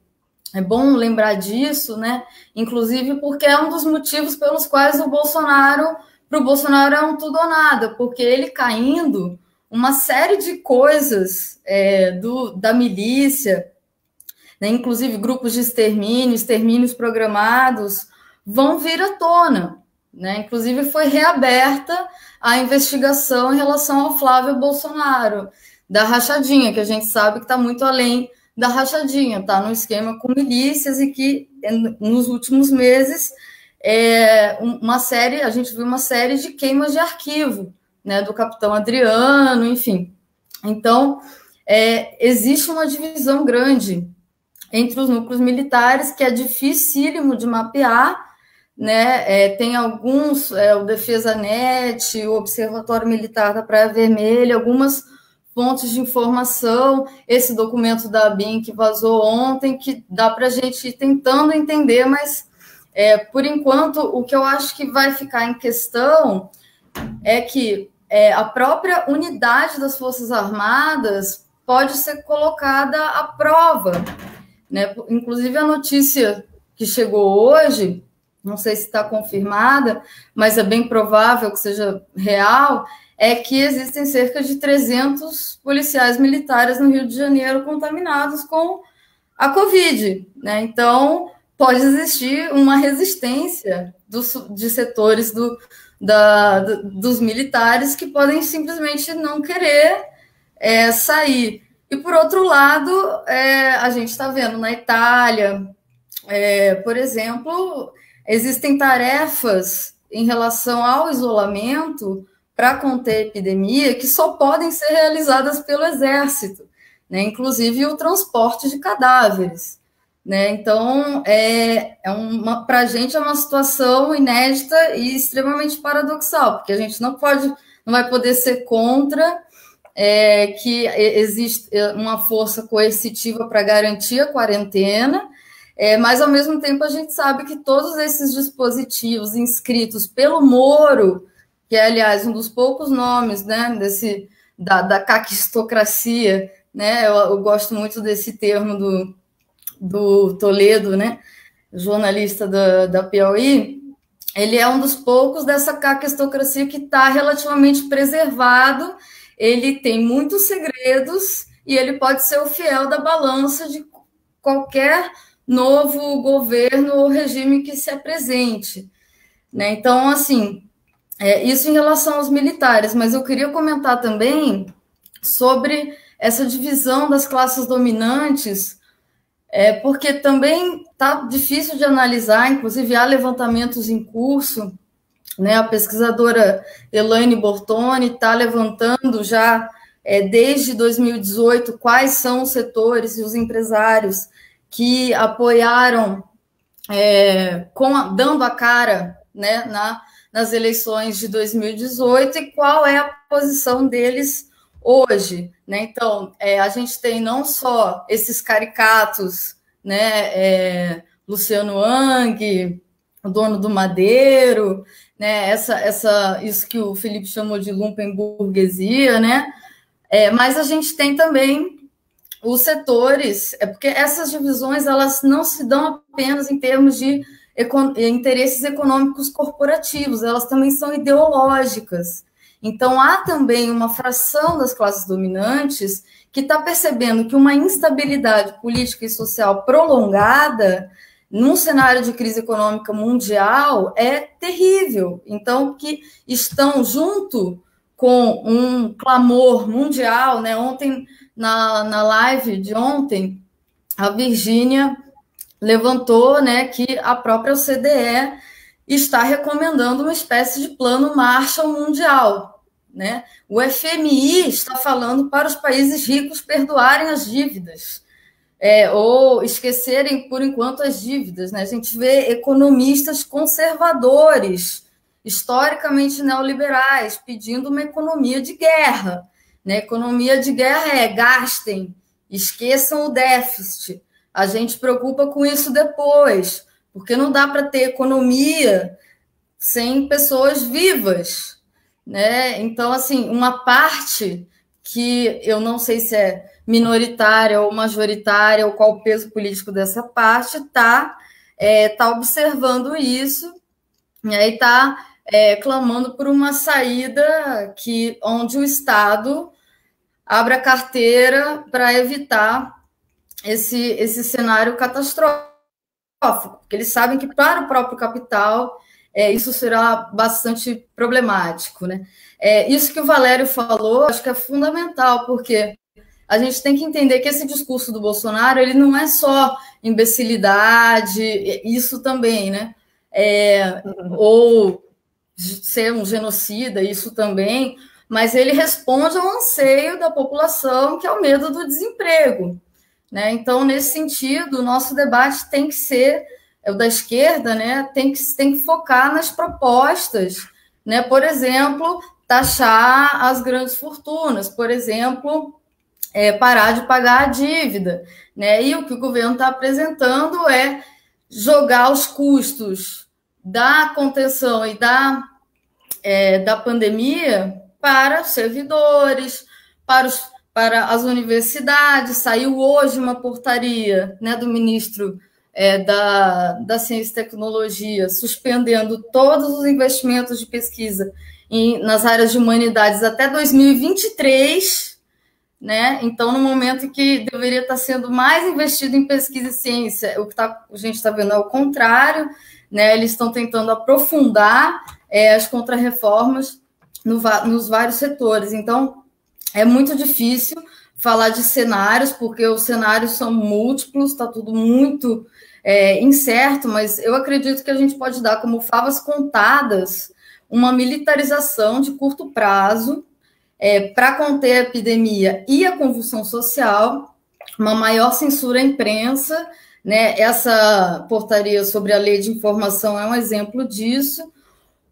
é bom lembrar disso, né? Inclusive porque é um dos motivos pelos quais para o Bolsonaro é um tudo ou nada, porque ele caindo, uma série de coisas da milícia, né, inclusive grupos de extermínios programados, vão vir à tona, né? Inclusive foi reaberta a investigação em relação ao Flávio Bolsonaro, da rachadinha, que a gente sabe que está muito além da rachadinha, está no esquema com milícias e que nos últimos meses a gente viu uma série de queimas de arquivo, né, do capitão Adriano, enfim. Então, existe uma divisão grande entre os núcleos militares, que é dificílimo de mapear, né? Tem alguns, o Defesa-Net, o Observatório Militar da Praia Vermelha, algumas fontes de informação, esse documento da ABIN que vazou ontem, que dá para a gente ir tentando entender, mas, por enquanto, o que eu acho que vai ficar em questão é que a própria unidade das Forças Armadas pode ser colocada à prova, né? Inclusive, a notícia que chegou hoje, não sei se está confirmada, mas é bem provável que seja real, é que existem cerca de 300 policiais militares no Rio de Janeiro contaminados com a Covid, né? Então, pode existir uma resistência de setores dos militares que podem simplesmente não querer sair. E, por outro lado, a gente está vendo na Itália, por exemplo, existem tarefas em relação ao isolamento para conter a epidemia que só podem ser realizadas pelo Exército, né? Inclusive o transporte de cadáveres, né? Então, para a gente é uma situação inédita e extremamente paradoxal, porque a gente não vai poder ser contra que existe uma força coercitiva para garantir a quarentena, mas, ao mesmo tempo, a gente sabe que todos esses dispositivos inscritos pelo Moro, que é, aliás, um dos poucos nomes, né, da caquistocracia, né? Eu gosto muito desse termo do Toledo, né, jornalista da Piauí. Ele é um dos poucos dessa caquistocracia que está relativamente preservado. Ele tem muitos segredos e ele pode ser o fiel da balança de qualquer novo governo ou regime que se apresente, né? Então, assim, isso em relação aos militares, mas eu queria comentar também sobre essa divisão das classes dominantes, porque também está difícil de analisar, inclusive há levantamentos em curso, né? A pesquisadora Elaine Bortoni está levantando já desde 2018 quais são os setores e os empresários que apoiaram, dando a cara, né, nas eleições de 2018 e qual é a posição deles hoje, né? Então, a gente tem não só esses caricatos, né, Luciano Hang, o dono do Madeiro, né, isso que o Felipe chamou de lumpenburguesia, né? Mas a gente tem também os setores, porque essas divisões elas não se dão apenas em termos de interesses econômicos corporativos, elas também são ideológicas. Então, há também uma fração das classes dominantes que está percebendo que uma instabilidade política e social prolongada num cenário de crise econômica mundial é terrível. Então, que estão junto com um clamor mundial, né? Ontem, na live de ontem, a Virgínia levantou, né, que a própria OCDE está recomendando uma espécie de plano Marshall mundial, né? O FMI está falando para os países ricos perdoarem as dívidas, ou esquecerem, por enquanto, as dívidas, né? A gente vê economistas conservadores, historicamente neoliberais, pedindo uma economia de guerra, né? Economia de guerra gastem, esqueçam o déficit. A gente preocupa com isso depois, porque não dá para ter economia sem pessoas vivas, né? Então, assim, uma parte que eu não sei se é minoritária ou majoritária, ou qual o peso político dessa parte, está observando isso, né, e está clamando por uma saída onde o Estado abra a carteira para evitar esse cenário catastrófico, porque eles sabem que para o próprio capital isso será bastante problemático, né? Isso que o Valério falou, acho que é fundamental, porque a gente tem que entender que esse discurso do Bolsonaro, ele não é só imbecilidade, isso também, né? Ou ser um genocida, isso também, mas ele responde ao anseio da população, que é o medo do desemprego, né? Então, nesse sentido, o nosso debate tem que ser, o da esquerda, né, tem que focar nas propostas, né? Por exemplo, taxar as grandes fortunas, por exemplo, parar de pagar a dívida, né? E o que o governo está apresentando é jogar os custos da contenção e da pandemia para servidores, para as universidades. Saiu hoje uma portaria, né, do ministro da Ciência e Tecnologia, suspendendo todos os investimentos de pesquisa nas áreas de humanidades até 2023, né? Então, no momento em que deveria estar sendo mais investido em pesquisa e ciência, o que a gente está vendo é o contrário, né? Eles estão tentando aprofundar as contrarreformas nos vários setores. Então, é muito difícil falar de cenários, porque os cenários são múltiplos, está tudo muito incerto, mas eu acredito que a gente pode dar como favas contadas uma militarização de curto prazo para conter a epidemia e a convulsão social, uma maior censura à imprensa, né? Essa portaria sobre a lei de informação é um exemplo disso,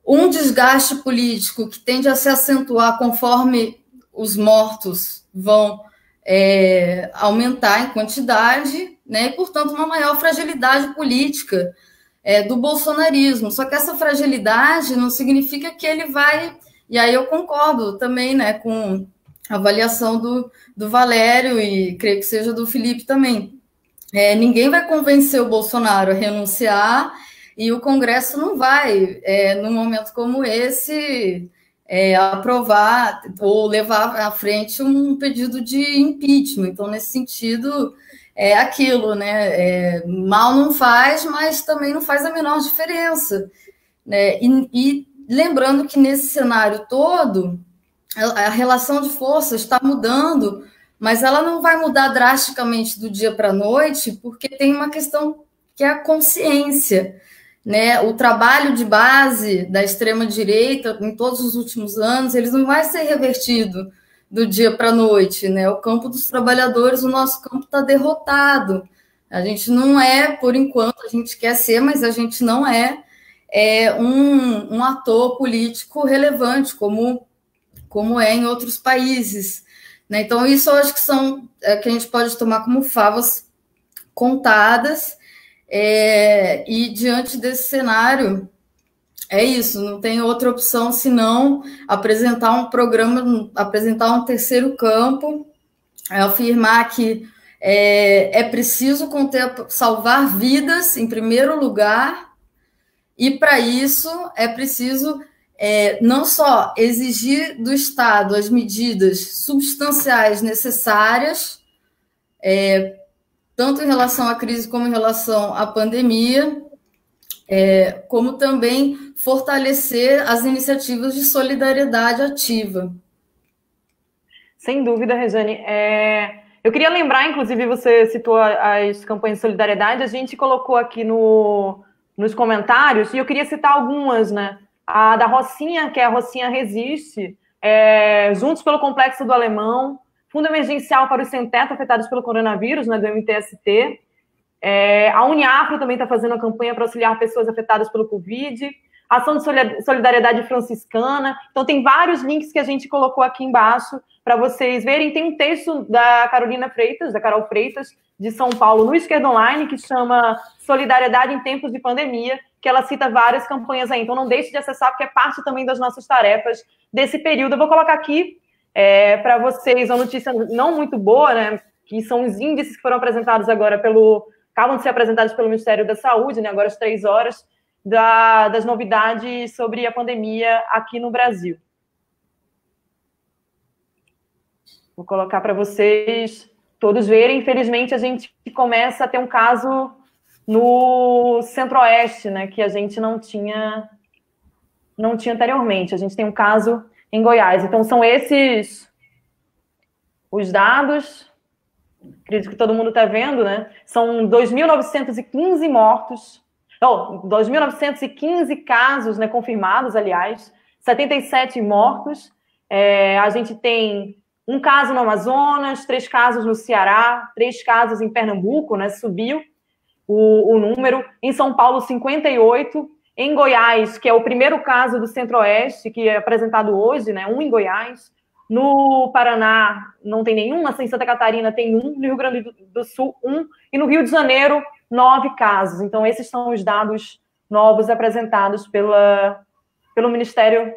um desgaste político que tende a se acentuar conforme os mortos vão aumentar em quantidade, né? E, portanto, uma maior fragilidade política do bolsonarismo. Só que essa fragilidade não significa que ele vai... E aí eu concordo também, né, com a avaliação do Valério e creio que seja do Felipe também. Ninguém vai convencer o Bolsonaro a renunciar e o Congresso não vai, num momento como esse, aprovar ou levar à frente um pedido de impeachment. Então, nesse sentido, é aquilo, né? Mal não faz, mas também não faz a menor diferença, né? E lembrando que nesse cenário todo, a relação de forças está mudando, mas ela não vai mudar drasticamente do dia para a noite, porque tem uma questão que é a consciência, né? O trabalho de base da extrema-direita em todos os últimos anos, eles não vai ser revertido do dia para a noite, né? O campo dos trabalhadores, o nosso campo está derrotado. A gente não por enquanto, a gente quer ser, mas a gente não é um ator político relevante, como é em outros países, né? Então, isso eu acho que são que a gente pode tomar como favas contadas, e diante desse cenário, é isso, não tem outra opção senão apresentar um programa, apresentar um terceiro campo, afirmar que é preciso salvar vidas em primeiro lugar, e para isso é preciso não só exigir do Estado as medidas substanciais necessárias, tanto em relação à crise como em relação à pandemia, como também fortalecer as iniciativas de solidariedade ativa. Sem dúvida, Rejane. Eu queria lembrar, inclusive, você citou as campanhas de solidariedade, a gente colocou aqui nos comentários, e eu queria citar algumas, né? A da Rocinha, que é a Rocinha Resiste, Juntos pelo Complexo do Alemão, Fundo Emergencial para os Sem-Teto afetados pelo coronavírus, né, do MTST. A Uniafro também está fazendo uma campanha para auxiliar pessoas afetadas pelo Covid. Ação de Solidariedade Franciscana. Então, tem vários links que a gente colocou aqui embaixo para vocês verem. Tem um texto da Carol Freitas, de São Paulo, no Esquerda Online, que chama Solidariedade em Tempos de Pandemia, que ela cita várias campanhas aí. Então, não deixe de acessar, porque é parte também das nossas tarefas desse período. Eu vou colocar aqui para vocês uma notícia não muito boa, né, que são os índices que foram apresentados agora acabam de ser apresentados pelo Ministério da Saúde, né, agora às 3 horas, das novidades sobre a pandemia aqui no Brasil. Vou colocar para vocês todos verem. Infelizmente, a gente começa a ter um caso no Centro-Oeste, né, que a gente não tinha anteriormente. A gente tem um caso em Goiás. Então, são esses os dados. Acredito que todo mundo está vendo, né? São 2.915 mortos. 2.915 casos, né, confirmados, aliás. 77 mortos. A gente tem um caso no Amazonas, 3 casos no Ceará, 3 casos em Pernambuco, né? Subiu o número. Em São Paulo, 58. Em Goiás, que é o primeiro caso do Centro-Oeste, que é apresentado hoje, né? 1 em Goiás. No Paraná, não tem nenhum. Em Santa Catarina, tem 1. No Rio Grande do Sul, 1. E no Rio de Janeiro, 9 casos. Então, esses são os dados novos apresentados pelo Ministério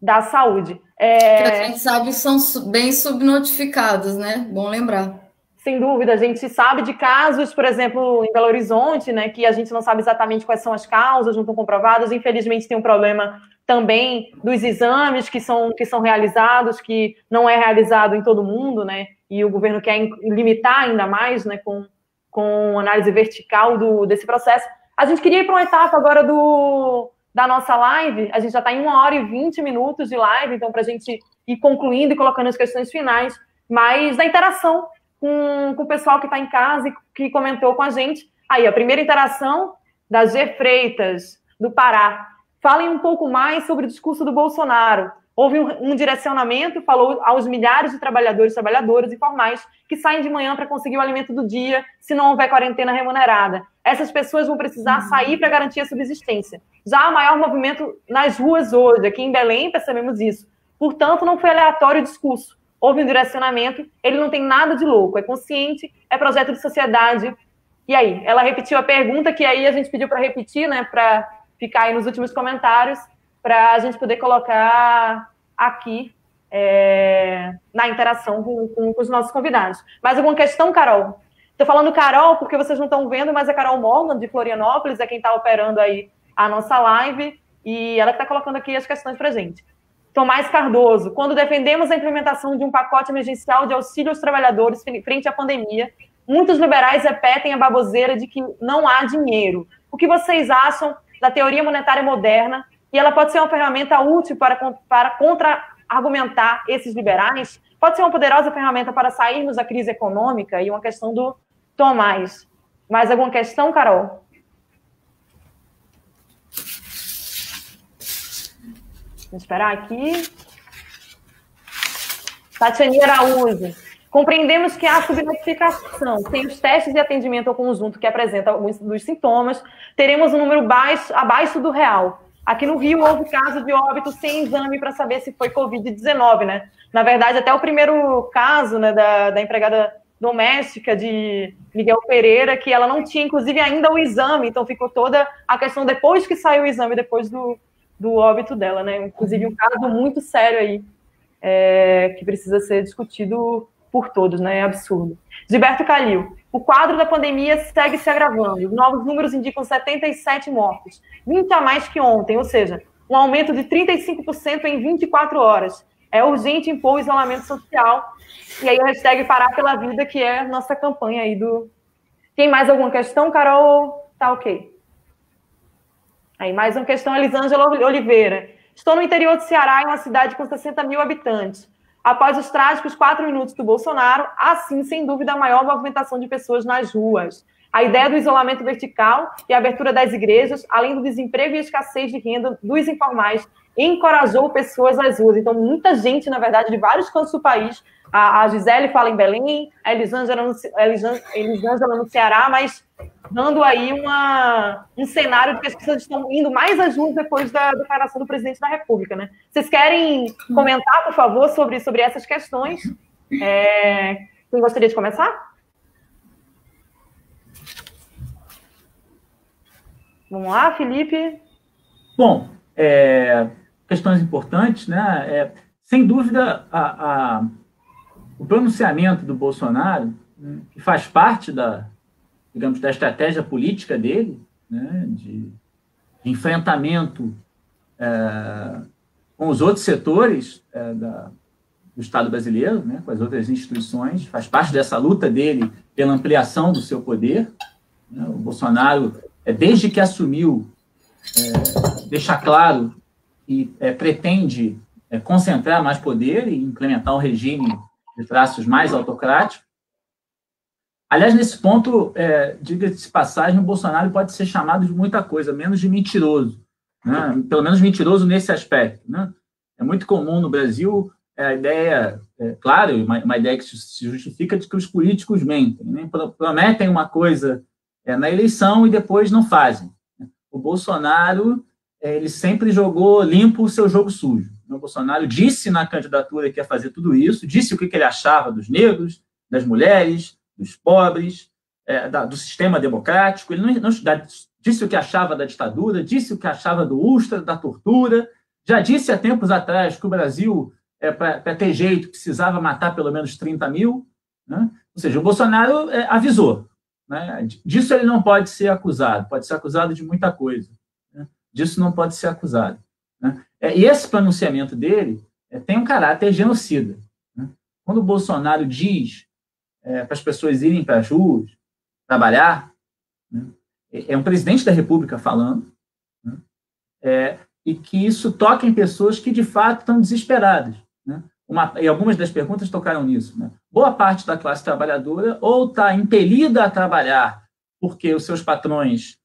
da saúde. Que a gente sabe são bem subnotificados, né? Bom lembrar. Sem dúvida, a gente sabe de casos, por exemplo, em Belo Horizonte, né, que a gente não sabe exatamente quais são as causas, não estão comprovadas. Infelizmente, tem um problema também dos exames que são realizados, que não é realizado em todo mundo, né, e o governo quer limitar ainda mais, né, com análise vertical desse processo. A gente queria ir para uma etapa agora da nossa live. A gente já está em 1h20 de live, então, para a gente ir concluindo e colocando as questões finais, mas da interação com o pessoal que está em casa e que comentou com a gente. Aí, a primeira interação da G. Freitas, do Pará. Falem um pouco mais sobre o discurso do Bolsonaro. Houve um direcionamento, falou aos milhares de trabalhadores e trabalhadoras informais que saem de manhã para conseguir o alimento do dia, se não houver quarentena remunerada. Essas pessoas vão precisar sair para garantir a subsistência. Já há maior movimento nas ruas hoje. Aqui em Belém percebemos isso. Portanto, não foi aleatório o discurso. Houve um direcionamento, ele não tem nada de louco, é consciente, é projeto de sociedade. E aí, ela repetiu a pergunta, que aí a gente pediu para repetir, né, para ficar aí nos últimos comentários, para a gente poder colocar aqui na interação com os nossos convidados. Mais alguma questão, Carol? Estou falando Carol porque vocês não estão vendo, mas a Carol Morgan, de Florianópolis, é quem está operando aí a nossa live, e ela que está colocando aqui as questões para a gente. Tomás Cardoso, quando defendemos a implementação de um pacote emergencial de auxílio aos trabalhadores frente à pandemia, muitos liberais repetem a baboseira de que não há dinheiro. O que vocês acham da teoria monetária moderna? E ela pode ser uma ferramenta útil para contra-argumentar esses liberais? Pode ser uma poderosa ferramenta para sairmos da crise econômica? E uma questão do Tomás. Mais alguma questão, Carol? Vamos esperar aqui. Tatiane Araújo. Compreendemos que há subnotificação. Sem os testes de atendimento ao conjunto que apresenta alguns dos sintomas, teremos um número abaixo do real. Aqui no Rio, houve caso de óbito sem exame para saber se foi Covid-19, né? Na verdade, até o primeiro caso, né, da empregada doméstica de Miguel Pereira, que ela não tinha, inclusive, ainda o exame. Então, ficou toda a questão depois que saiu o exame, depois do óbito dela, né? Inclusive um caso muito sério aí, que precisa ser discutido por todos, né? É absurdo. Gilberto Calil, o quadro da pandemia segue se agravando. Novos números indicam 77 mortos, 20 a mais que ontem, ou seja, um aumento de 35% em 24 horas. É urgente impor o isolamento social. E aí a hashtag Parar pela Vida, que é a nossa campanha aí do... Tem mais alguma questão, Carol? Tá ok. Aí, mais uma questão, Elisângela Oliveira. Estou no interior do Ceará, em uma cidade com 60 mil habitantes. Após os trágicos 4 minutos do Bolsonaro, há sim, sem dúvida, a maior movimentação de pessoas nas ruas. A ideia do isolamento vertical e a abertura das igrejas, além do desemprego e escassez de renda dos informais, encorajou pessoas às ruas. Então, muita gente, na verdade, de vários cantos do país. A Gisele fala em Belém, a Elisângela no Ceará, mas dando aí um cenário de que as pessoas estão indo mais às ruas depois da declaração do presidente da República, né? Vocês querem comentar, por favor, sobre essas questões? Quem gostaria de começar? Vamos lá, Felipe. Bom, questões importantes, né? Sem dúvida, o pronunciamento do Bolsonaro, né, que faz parte da estratégia política dele, né, de enfrentamento com os outros setores do Estado brasileiro, né, com as outras instituições, faz parte dessa luta dele pela ampliação do seu poder. Né? O Bolsonaro, desde que assumiu, deixa claro que pretende concentrar mais poder e implementar um regime de traços mais autocráticos. Aliás, nesse ponto, diga-se de passagem, o Bolsonaro pode ser chamado de muita coisa, menos de mentiroso, né? Pelo menos mentiroso nesse aspecto, né? É muito comum no Brasil a ideia, claro, uma ideia que se justifica de que os políticos mentem, né? Prometem uma coisa na eleição e depois não fazem. O Bolsonaro, ele sempre jogou limpo o seu jogo sujo. O Bolsonaro disse na candidatura que ia fazer tudo isso, disse o que ele achava dos negros, das mulheres, dos pobres, do sistema democrático. Ele não disse o que achava da ditadura, disse o que achava do Ustra, da tortura, Já disse há tempos atrás que o Brasil, para ter jeito, precisava matar pelo menos 30 mil, né? Ou seja, o Bolsonaro avisou, né? Disso ele não pode ser acusado, pode ser acusado de muita coisa, né? Disso não pode ser acusado, né? E esse pronunciamento dele tem um caráter genocida, né? Quando o Bolsonaro diz para as pessoas irem para as ruas trabalhar, né? É um presidente da República falando, né? E que isso toca em pessoas que, de fato, estão desesperadas, né? E algumas das perguntas tocaram nisso, né? Boa parte da classe trabalhadora ou está impelida a trabalhar porque os seus patrões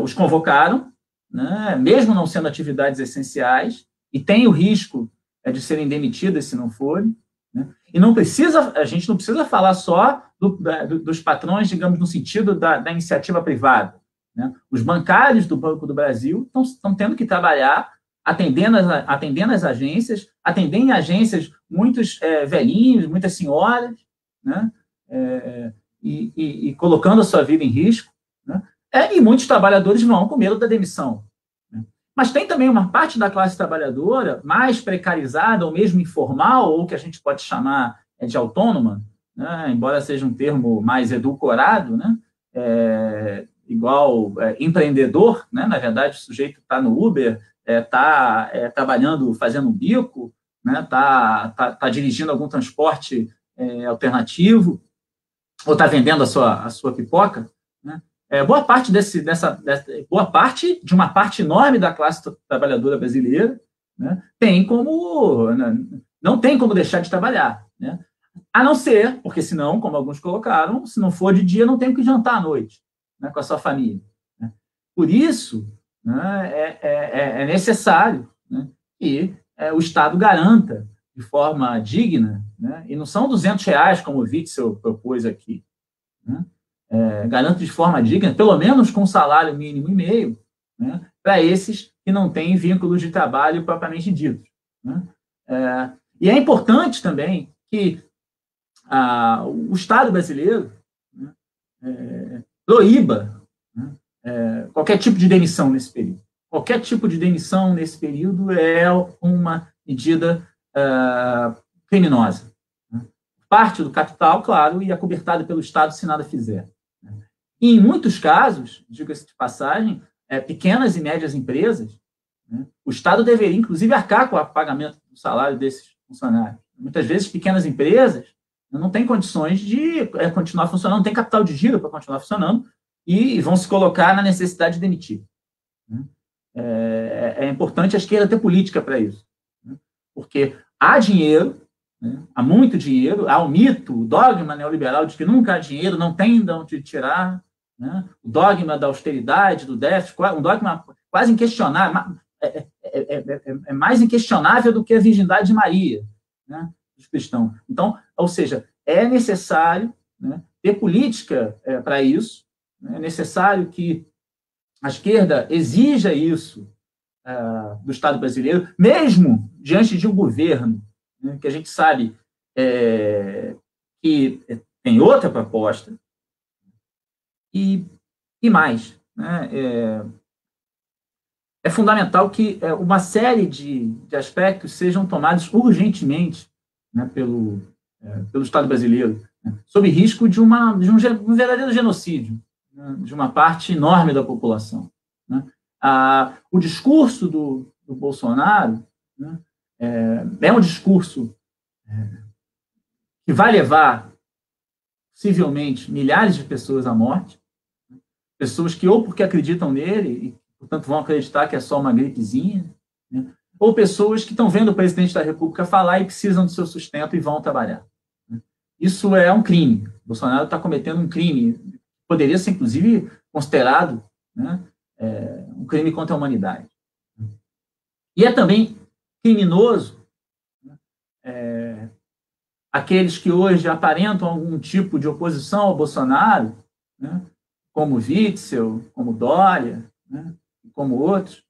os convocaram, né? Mesmo não sendo atividades essenciais, e tem o risco de serem demitidas se não forem, né? E a gente não precisa falar só dos patrões, digamos, no sentido da iniciativa privada, né? Os bancários do Banco do Brasil estão tendo que trabalhar atendendo as agências, atendendo em agências muitos velhinhos, muitas senhoras, né? E colocando a sua vida em risco, né? E muitos trabalhadores vão com medo da demissão, né? Mas tem também uma parte da classe trabalhadora mais precarizada, ou mesmo informal, ou que a gente pode chamar de autônoma, né? Embora seja um termo mais edulcorado, né? Igual empreendedor, né? Na verdade, o sujeito está no Uber, está trabalhando, fazendo um bico, né? Tá dirigindo algum transporte alternativo, ou está vendendo a sua pipoca, né? Boa parte boa parte de uma parte enorme da classe trabalhadora brasileira, né? Não tem como deixar de trabalhar, né? A não ser, porque senão, como alguns colocaram, se não for de dia, não tem o que jantar à noite, né, com a sua família, né? Por isso, né, é necessário, né, que o Estado garanta de forma digna, né, e não são R$200, como o Witzel propôs aqui, né, garanta de forma digna, pelo menos com salário mínimo e meio, né, para esses que não têm vínculos de trabalho propriamente ditos, né. E é importante também que o Estado brasileiro, né, proíba, né, qualquer tipo de demissão nesse período. Qualquer tipo de demissão nesse período é uma medida criminosa, né? Parte do capital, claro, e acobertada pelo Estado se nada fizer, né? E, em muitos casos, diga-se de passagem, pequenas e médias empresas, né, o Estado deveria, inclusive, arcar com o pagamento do salário desses funcionários. Muitas vezes, pequenas empresas não têm condições de continuar funcionando, não tem capital de giro para continuar funcionando, e vão se colocar na necessidade de demitir, né? É importante a esquerda ter política para isso, né? Porque há dinheiro, né? Há muito dinheiro, há o mito, o dogma neoliberal de que nunca há dinheiro, não tem de onde tirar, né? O dogma da austeridade, do déficit, um dogma quase inquestionável, é mais inquestionável do que a virgindade de Maria, né, dos cristãos. Então, ou seja, é necessário, né, ter política para isso, né? É necessário que a esquerda exija isso do Estado brasileiro, mesmo diante de um governo, né, que a gente sabe que tem outra proposta, e mais, né? É fundamental que uma série de aspectos sejam tomados urgentemente, né, pelo Estado brasileiro, né, sob risco de um verdadeiro genocídio, né, de uma parte enorme da população, né. O discurso do Bolsonaro, né, é um discurso que vai levar, possivelmente, milhares de pessoas à morte, né, pessoas que ou porque acreditam nele, e, portanto, vão acreditar que é só uma gripezinha, né, ou pessoas que estão vendo o presidente da República falar e precisam do seu sustento e vão trabalhar, né. Isso é um crime. O Bolsonaro está cometendo um crime, poderia ser, inclusive, considerado, né, um crime contra a humanidade. E é também criminoso, né, aqueles que hoje aparentam algum tipo de oposição ao Bolsonaro, né, como Witzel, como Dória, né, como outros,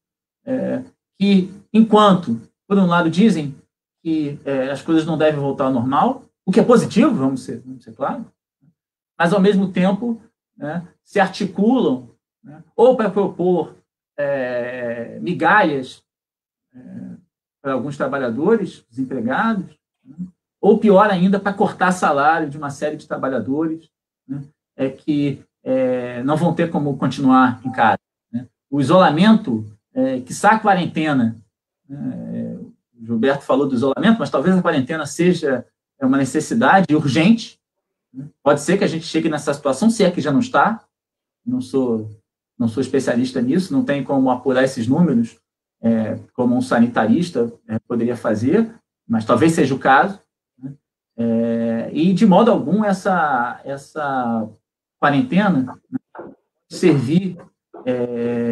que, enquanto, por um lado, dizem que as coisas não devem voltar ao normal, o que é positivo, vamos ser claros, mas, ao mesmo tempo, né, se articulam, né, ou para propor migalhas para alguns trabalhadores desempregados, né? Ou pior ainda, para cortar salário de uma série de trabalhadores, né? Que não vão ter como continuar em casa, né? O isolamento, quiçá a quarentena, o Gilberto falou do isolamento, mas talvez a quarentena seja uma necessidade urgente, né? Pode ser que a gente chegue nessa situação, se é que já não está, não sou especialista nisso, não tem como apurar esses números, como um sanitarista poderia fazer, mas talvez seja o caso, né? E, de modo algum, essa quarentena, né, servir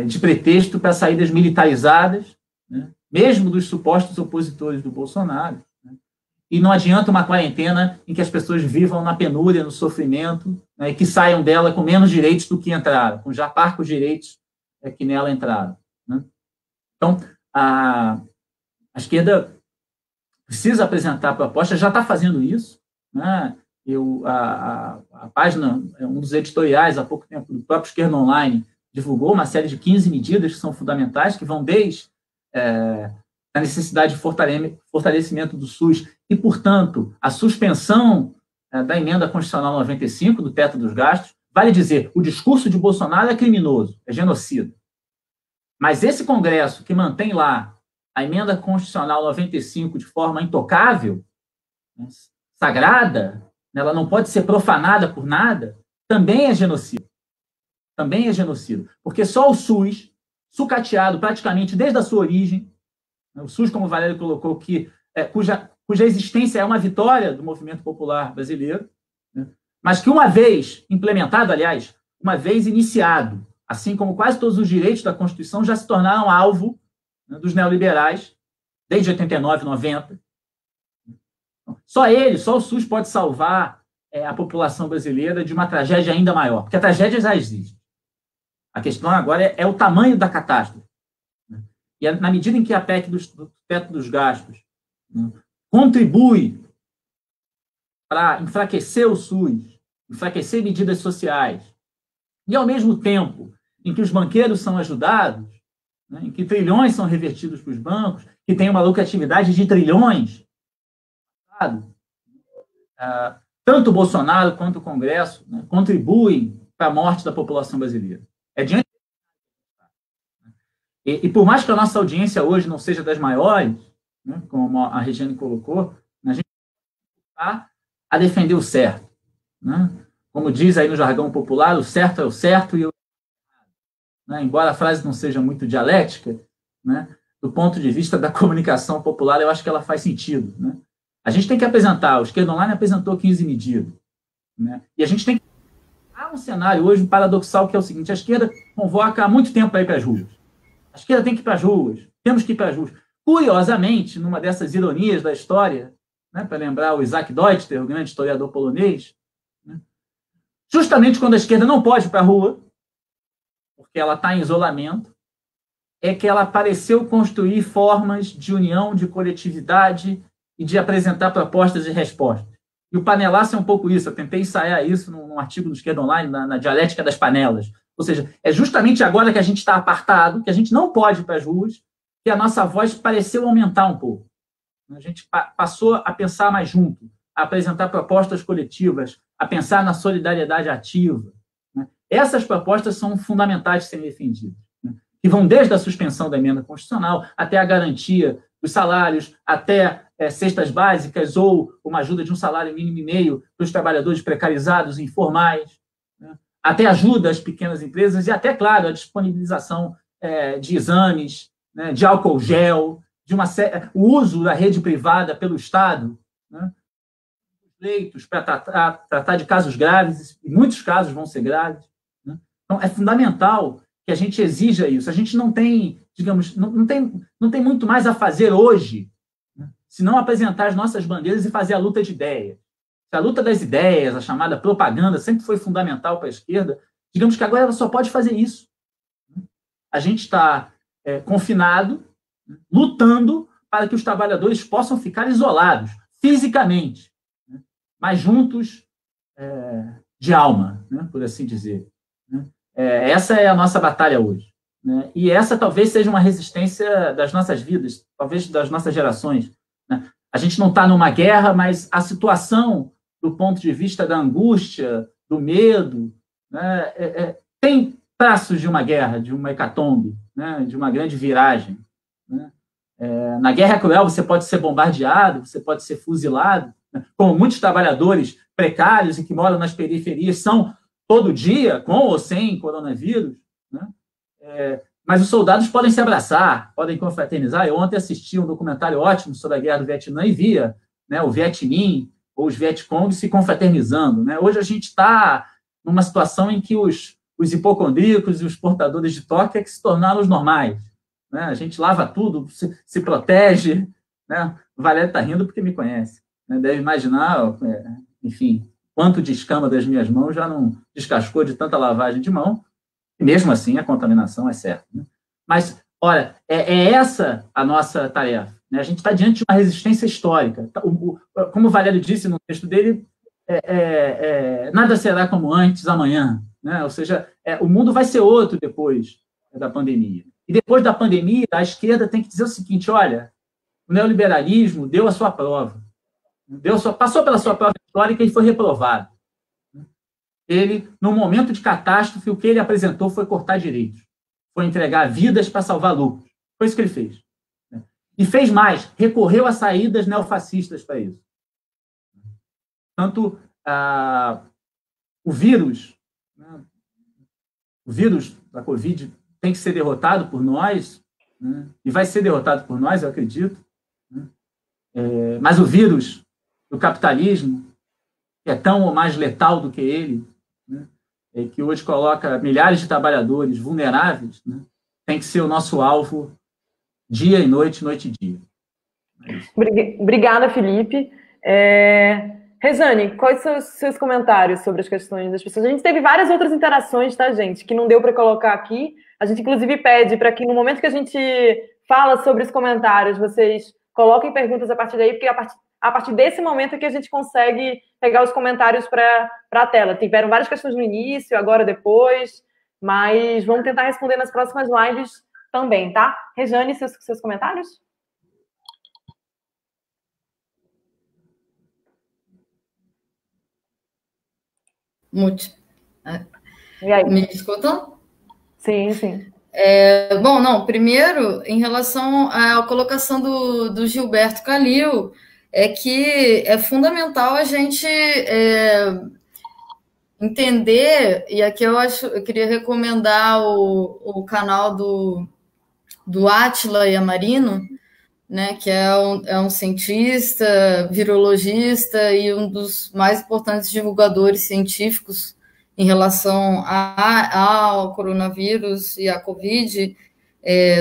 de pretexto para saídas militarizadas, né, mesmo dos supostos opositores do Bolsonaro, né? E não adianta uma quarentena em que as pessoas vivam na penúria, no sofrimento, né, e que saiam dela com menos direitos do que entraram, com já parcos direitos que nela entraram, né? Então, a esquerda precisa apresentar propostas, já está fazendo isso, né? A página, um dos editoriais, há pouco tempo, do próprio Esquerda Online, divulgou uma série de 15 medidas que são fundamentais, que vão desde a necessidade de fortalecimento do SUS e, portanto, a suspensão da emenda constitucional 95, do teto dos gastos. Vale dizer, o discurso de Bolsonaro é criminoso, é genocida. Mas esse Congresso que mantém lá a emenda constitucional 95 de forma intocável, né, sagrada, ela não pode ser profanada por nada, também é genocídio. Também é genocídio. Porque só o SUS, sucateado praticamente desde a sua origem, o SUS, como o Valério colocou, cuja existência é uma vitória do movimento popular brasileiro, né, mas que uma vez implementado, aliás, uma vez iniciado, assim como quase todos os direitos da Constituição, já se tornaram alvo, né, dos neoliberais, desde 89, 90. Só o SUS pode salvar a população brasileira de uma tragédia ainda maior, porque a tragédia já existe. A questão agora é o tamanho da catástrofe, né? E na medida em que a PEC do teto dos gastos, né, contribui para enfraquecer o SUS, enfraquecer medidas sociais, e, ao mesmo tempo, em que os banqueiros são ajudados, né, em que trilhões são revertidos para os bancos, que tem uma lucratividade de trilhões, tanto o Bolsonaro quanto o Congresso, né, contribuem para a morte da população brasileira. E por mais que a nossa audiência hoje não seja das maiores, né, como a Regiane colocou, a gente está a defender o certo, né? Como diz aí no jargão popular, o certo é o certo e o errado, né? Embora a frase não seja muito dialética, né, do ponto de vista da comunicação popular, eu acho que ela faz sentido, né? A gente tem que apresentar, o Esquerda Online apresentou 15 medidas, né? E a gente tem que... Há um cenário hoje paradoxal que é o seguinte: a esquerda convoca há muito tempo para ir para as ruas. A esquerda tem que ir para as ruas, temos que ir para as ruas. Curiosamente, numa dessas ironias da história, né, para lembrar o Isaac Deutscher, o grande historiador polonês, né, justamente quando a esquerda não pode ir para a rua, porque ela está em isolamento, é que ela pareceu construir formas de união, de coletividade e de apresentar propostas e respostas. E o panelaço é um pouco isso. Eu tentei ensaiar isso num artigo do Esquerda Online, na dialética das panelas. Ou seja, é justamente agora que a gente está apartado, que a gente não pode ir para as ruas, que a nossa voz pareceu aumentar um pouco. A gente passou a pensar mais junto, a apresentar propostas coletivas, a pensar na solidariedade ativa, né? Essas propostas são fundamentais de serem defendidas, né? Que vão desde a suspensão da emenda constitucional até a garantia dos salários, até cestas básicas ou uma ajuda de um salário mínimo e meio para os trabalhadores precarizados e informais, né? Até ajuda às pequenas empresas e até, claro, a disponibilização de exames, né, de álcool gel, o uso da rede privada pelo Estado, né, leitos para tratar de casos graves, e muitos casos vão ser graves, né? Então, é fundamental que a gente exija isso. A gente não tem, digamos, não tem muito mais a fazer hoje, né, senão apresentar as nossas bandeiras e fazer a luta de ideias. Se a luta das ideias, a chamada propaganda, sempre foi fundamental para a esquerda, digamos que agora ela só pode fazer isso. A gente está confinado, lutando para que os trabalhadores possam ficar isolados, fisicamente, né, mas juntos de alma, né, por assim dizer, né? Essa é a nossa batalha hoje. né? E essa talvez seja uma resistência das nossas vidas, talvez das nossas gerações, né? A gente não está numa guerra, mas a situação, do ponto de vista da angústia, do medo, né, tem traços de uma guerra, de uma hecatombe, né, de uma grande viragem, né? Na guerra cruel, você pode ser bombardeado, você pode ser fuzilado, né? Como muitos trabalhadores precários e que moram nas periferias são todo dia, com ou sem coronavírus, né? Mas os soldados podem se abraçar, podem confraternizar. Eu ontem assisti um documentário ótimo sobre a guerra do Vietnã e via, né, o Viet Minh ou os Vietcong se confraternizando, né? Hoje a gente está numa situação em que os hipocondríacos e os portadores de toque é que se tornaram os normais, né? A gente lava tudo, se protege, né? O Valério está rindo porque me conhece, né? Deve imaginar, enfim, quanto de escama das minhas mãos já não descascou de tanta lavagem de mão. E mesmo assim, a contaminação é certa, né? Mas, olha, é essa a nossa tarefa, né? A gente está diante de uma resistência histórica. Como o Valério disse no texto dele, nada será como antes amanhã, né? Ou seja, o mundo vai ser outro depois da pandemia. E depois da pandemia, a esquerda tem que dizer o seguinte: olha, o neoliberalismo deu a sua prova, passou pela sua prova histórica e foi reprovado. Ele, no momento de catástrofe, o que ele apresentou foi cortar direitos, foi entregar vidas para salvar lucros. Foi isso que ele fez. E fez mais, recorreu a saídas neofascistas para isso. Tanto o vírus da Covid tem que ser derrotado por nós, né? E vai ser derrotado por nós, eu acredito, né? Mas o vírus do capitalismo, que é tão ou mais letal do que ele, né? Que hoje coloca milhares de trabalhadores vulneráveis, né? Tem que ser o nosso alvo dia e noite, noite e dia. Obrigada, Felipe. Rejane, quais são os seus comentários sobre as questões das pessoas? A gente teve várias outras interações, tá, gente, que não deu para colocar aqui. A gente, inclusive, pede para que, no momento que a gente fala sobre os comentários, vocês coloquem perguntas a partir daí, porque a partir desse momento é que a gente consegue pegar os comentários para a tela. Tiveram várias questões no início, agora depois, mas vamos tentar responder nas próximas lives também, tá? Rejane, seus comentários? Mute. E aí? Me escutam? Sim, sim. Bom, não, primeiro, em relação à colocação do Gilberto Calil, é que é fundamental a gente entender, e aqui eu queria recomendar o canal do Átila Yamarino, né, que é um cientista, virologista e um dos mais importantes divulgadores científicos em relação ao coronavírus e à Covid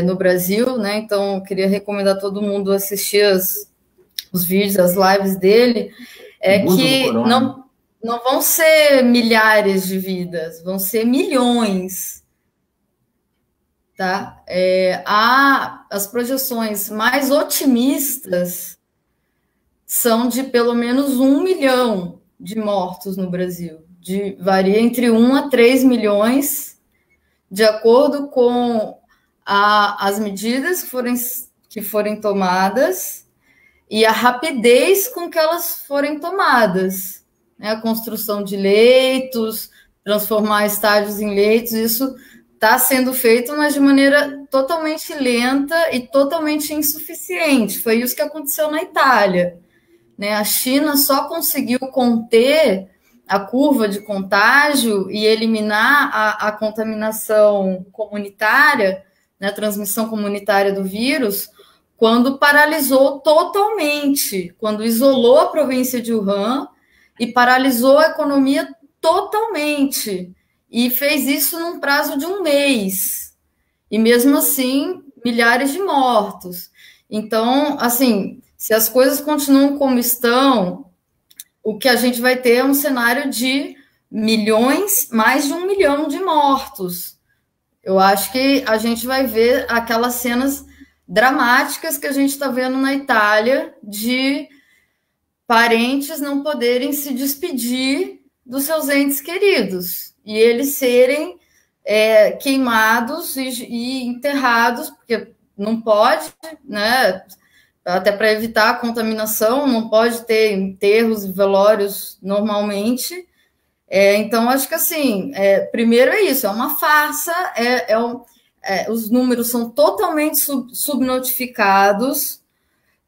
no Brasil, né? Então, eu queria recomendar a todo mundo assistir os vídeos, as lives dele, que não vão ser milhares de vidas, vão ser milhões. Tá? As projeções mais otimistas são de pelo menos 1 milhão de mortos no Brasil. Varia entre 1 a 3 milhões, de acordo com as medidas que forem tomadas e a rapidez com que elas forem tomadas, né? A construção de leitos, transformar estádios em leitos, isso está sendo feito, mas de maneira totalmente lenta e totalmente insuficiente. Foi isso que aconteceu na Itália, né? A China só conseguiu conter a curva de contágio e eliminar a contaminação comunitária, né, a transmissão comunitária do vírus, quando paralisou totalmente, quando isolou a província de Wuhan e paralisou a economia totalmente. E fez isso num prazo de 1 mês. E mesmo assim, milhares de mortos. Então, assim, se as coisas continuam como estão, o que a gente vai ter é um cenário de milhões, mais de 1 milhão de mortos. Eu acho que a gente vai ver aquelas cenas dramáticas que a gente está vendo na Itália, de parentes não poderem se despedir dos seus entes queridos, e eles serem queimados e enterrados, porque não pode, né? Até para evitar a contaminação, não pode ter enterros e velórios normalmente. Então, acho que assim, primeiro é isso, é uma farsa, os números são totalmente subnotificados.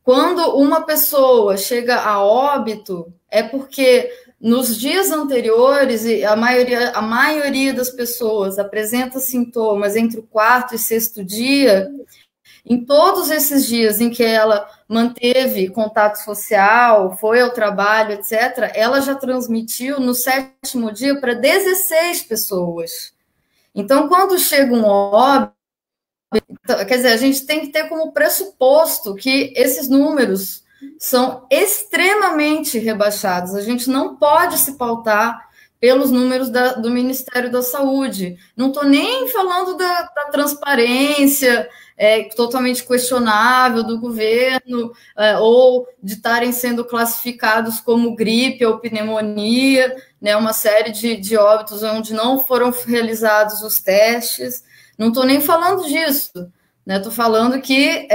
Quando uma pessoa chega a óbito, é porque nos dias anteriores, a maioria das pessoas apresenta sintomas entre o 4º e 6º dia. Em todos esses dias em que ela manteve contato social, foi ao trabalho, etc., ela já transmitiu no 7º dia para 16 pessoas. Então, quando chega um óbito, quer dizer, a gente tem que ter como pressuposto que esses números são extremamente rebaixados. A gente não pode se pautar pelos números do Ministério da Saúde. Não estou nem falando da transparência totalmente questionável do governo, ou de estarem sendo classificados como gripe ou pneumonia, né, uma série de óbitos onde não foram realizados os testes. Não estou nem falando disso, né? Estou falando que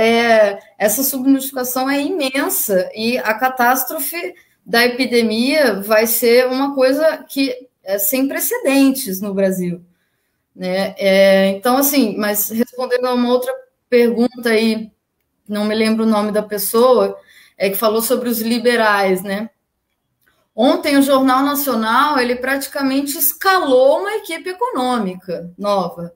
essa subnotificação é imensa e a catástrofe da epidemia vai ser uma coisa que é sem precedentes no Brasil, né? Então, assim, mas respondendo a uma outra pergunta aí, não me lembro o nome da pessoa, que falou sobre os liberais, né? Ontem o Jornal Nacional, ele praticamente escalou uma equipe econômica nova,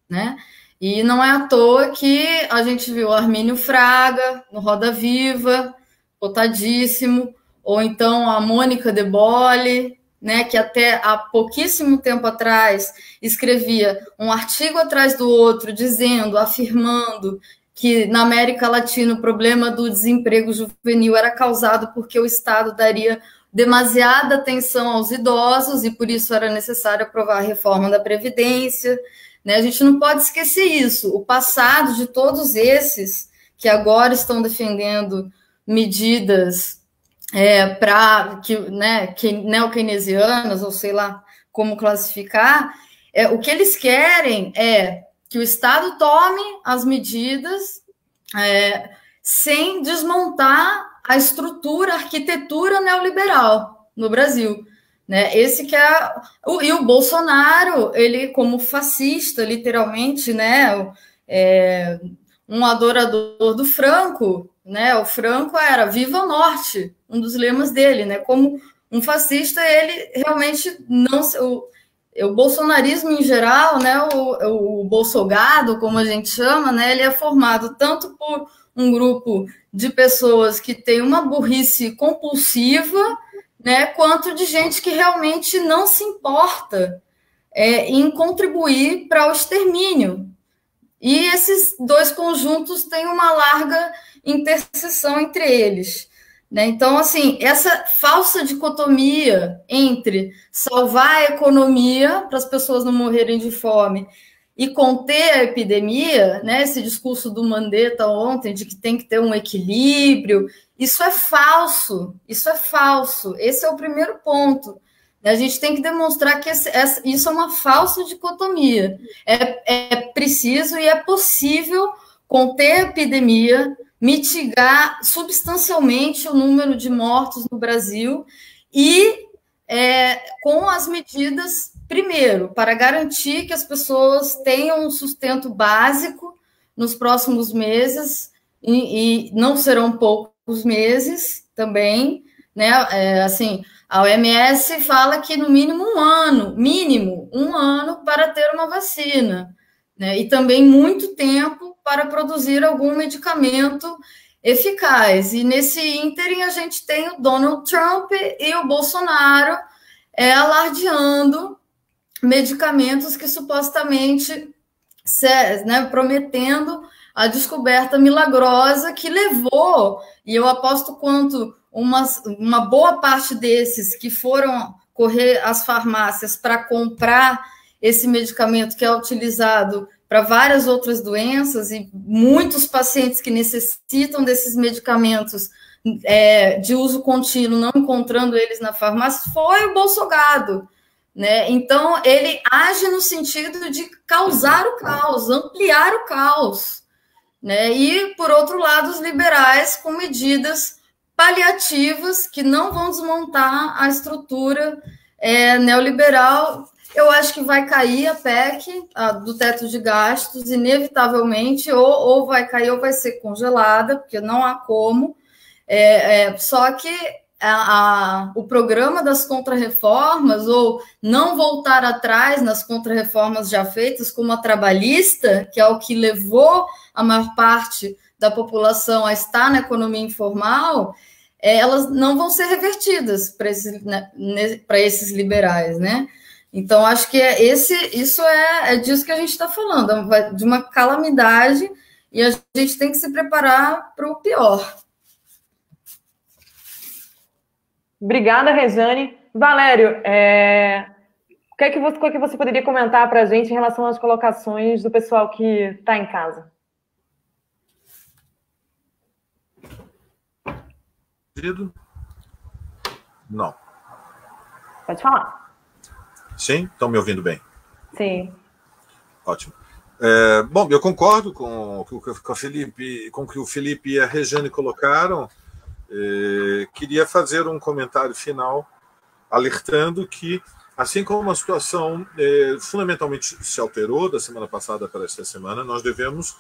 né? E não é à toa que a gente viu Armínio Fraga no Roda Viva, cotadíssimo, ou então a Mônica De Bolle, né, que até há pouquíssimo tempo atrás escrevia um artigo atrás do outro, afirmando que na América Latina o problema do desemprego juvenil era causado porque o Estado daria demasiada atenção aos idosos e por isso era necessário aprovar a reforma da Previdência, né? A gente não pode esquecer isso. O passado de todos esses que agora estão defendendo medidas neo-keynesianas, ou sei lá como classificar, o que eles querem é que o Estado tome as medidas sem desmontar a estrutura, a arquitetura neoliberal no Brasil, né? Esse que e o Bolsonaro, ele como fascista, literalmente, né? Um adorador do Franco, né? O Franco era Viva a Morte, um dos lemas dele, né? Como um fascista, ele realmente não... O bolsonarismo em geral, né? O bolsogado, como a gente chama, né? Ele é formado tanto por um grupo de pessoas que tem uma burrice compulsiva, né? Quanto de gente que realmente não se importa em contribuir para o extermínio. E esses dois conjuntos têm uma larga interseção entre eles, né? Então, assim, essa falsa dicotomia entre salvar a economia para as pessoas não morrerem de fome e conter a epidemia, né? Esse discurso do Mandetta ontem de que tem que ter um equilíbrio, isso é falso, isso é falso. Esse é o primeiro ponto. A gente tem que demonstrar que isso é uma falsa dicotomia. É preciso e é possível conter a epidemia, mitigar substancialmente o número de mortos no Brasil e com as medidas, primeiro, para garantir que as pessoas tenham um sustento básico nos próximos meses, e não serão poucos meses também, né? Assim, a OMS fala que no mínimo um ano para ter uma vacina, né? E também muito tempo para produzir algum medicamento eficaz. E nesse ínterim a gente tem o Donald Trump e o Bolsonaro alardeando medicamentos que supostamente, né, prometendo a descoberta milagrosa que levou, e eu aposto quanto uma boa parte desses que foram correr às farmácias para comprar esse medicamento que é utilizado para várias outras doenças, e muitos pacientes que necessitam desses medicamentos de uso contínuo, não encontrando eles na farmácia, foi o bolsogado, né? Então, ele age no sentido de causar o caos, ampliar o caos, né? E, por outro lado, os liberais com medidas paliativas que não vão desmontar a estrutura neoliberal. Eu acho que vai cair a PEC do teto de gastos, inevitavelmente, ou vai cair ou vai ser congelada, porque não há como. Só que o programa das contrarreformas, ou não voltar atrás nas contrarreformas já feitas, como a trabalhista, que é o que levou a maior parte da população a estar na economia informal, elas não vão ser revertidas para esses liberais, né? Então, acho que isso é disso que a gente está falando, de uma calamidade, e a gente tem que se preparar para o pior. Obrigada, Rejane. Valério, o que é que você poderia comentar para a gente em relação às colocações do pessoal que está em casa? Não. Pode falar. Sim? Estão me ouvindo bem? Sim. Ótimo. Bom, eu concordo com o que o Felipe e a Rejane colocaram. Queria fazer um comentário final alertando que, assim como a situação fundamentalmente se alterou da semana passada para esta semana, nós devemos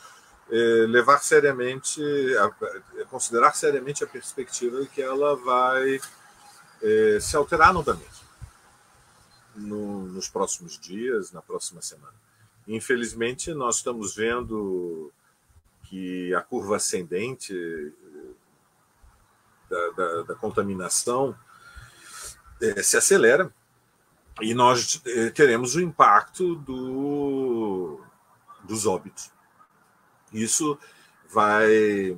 levar seriamente, considerar seriamente a perspectiva de que ela vai se alterar novamente nos próximos dias, na próxima semana. Infelizmente, nós estamos vendo que a curva ascendente da contaminação se acelera e nós teremos o impacto dos óbitos. Isso vai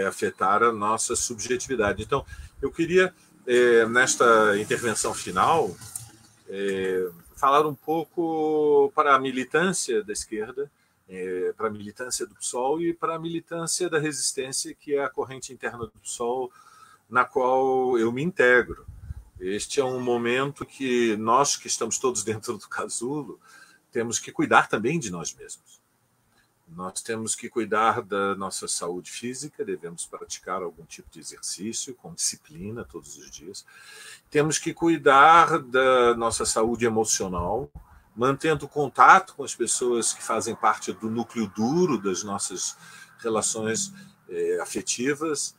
afetar a nossa subjetividade. Então, eu queria, nesta intervenção final, falar um pouco para a militância da esquerda, para a militância do PSOL e para a militância da resistência, que é a corrente interna do PSOL, na qual eu me integro. Este é um momento que nós, que estamos todos dentro do casulo, temos que cuidar também de nós mesmos. Nós temos que cuidar da nossa saúde física, devemos praticar algum tipo de exercício com disciplina todos os dias. Temos que cuidar da nossa saúde emocional, mantendo contato com as pessoas que fazem parte do núcleo duro das nossas relações afetivas,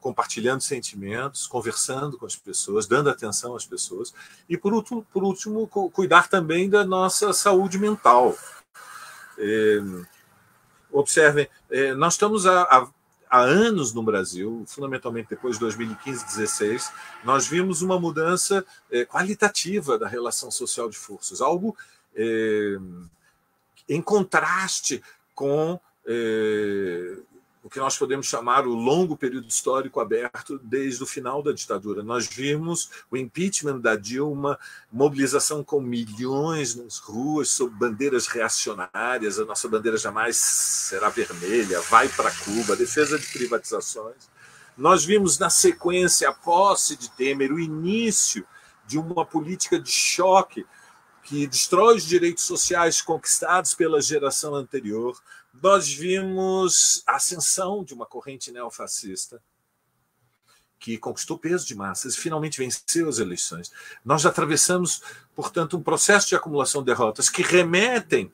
compartilhando sentimentos, conversando com as pessoas, dando atenção às pessoas. E, por último, cuidar também da nossa saúde mental. Observem, nós estamos há anos no Brasil, fundamentalmente depois de 2015, 2016, nós vimos uma mudança qualitativa da relação social de forças, algo em contraste com o que nós podemos chamar o longo período histórico aberto desde o final da ditadura. Nós vimos o impeachment da Dilma, mobilização com milhões nas ruas sob bandeiras reacionárias, a nossa bandeira jamais será vermelha, vai para Cuba, defesa de privatizações. Nós vimos na sequência a posse de Temer, o início de uma política de choque que destrói os direitos sociais conquistados pela geração anterior. Nós vimos a ascensão de uma corrente neofascista que conquistou peso de massas e finalmente venceu as eleições. Nós atravessamos, portanto, um processo de acumulação de derrotas que remetem,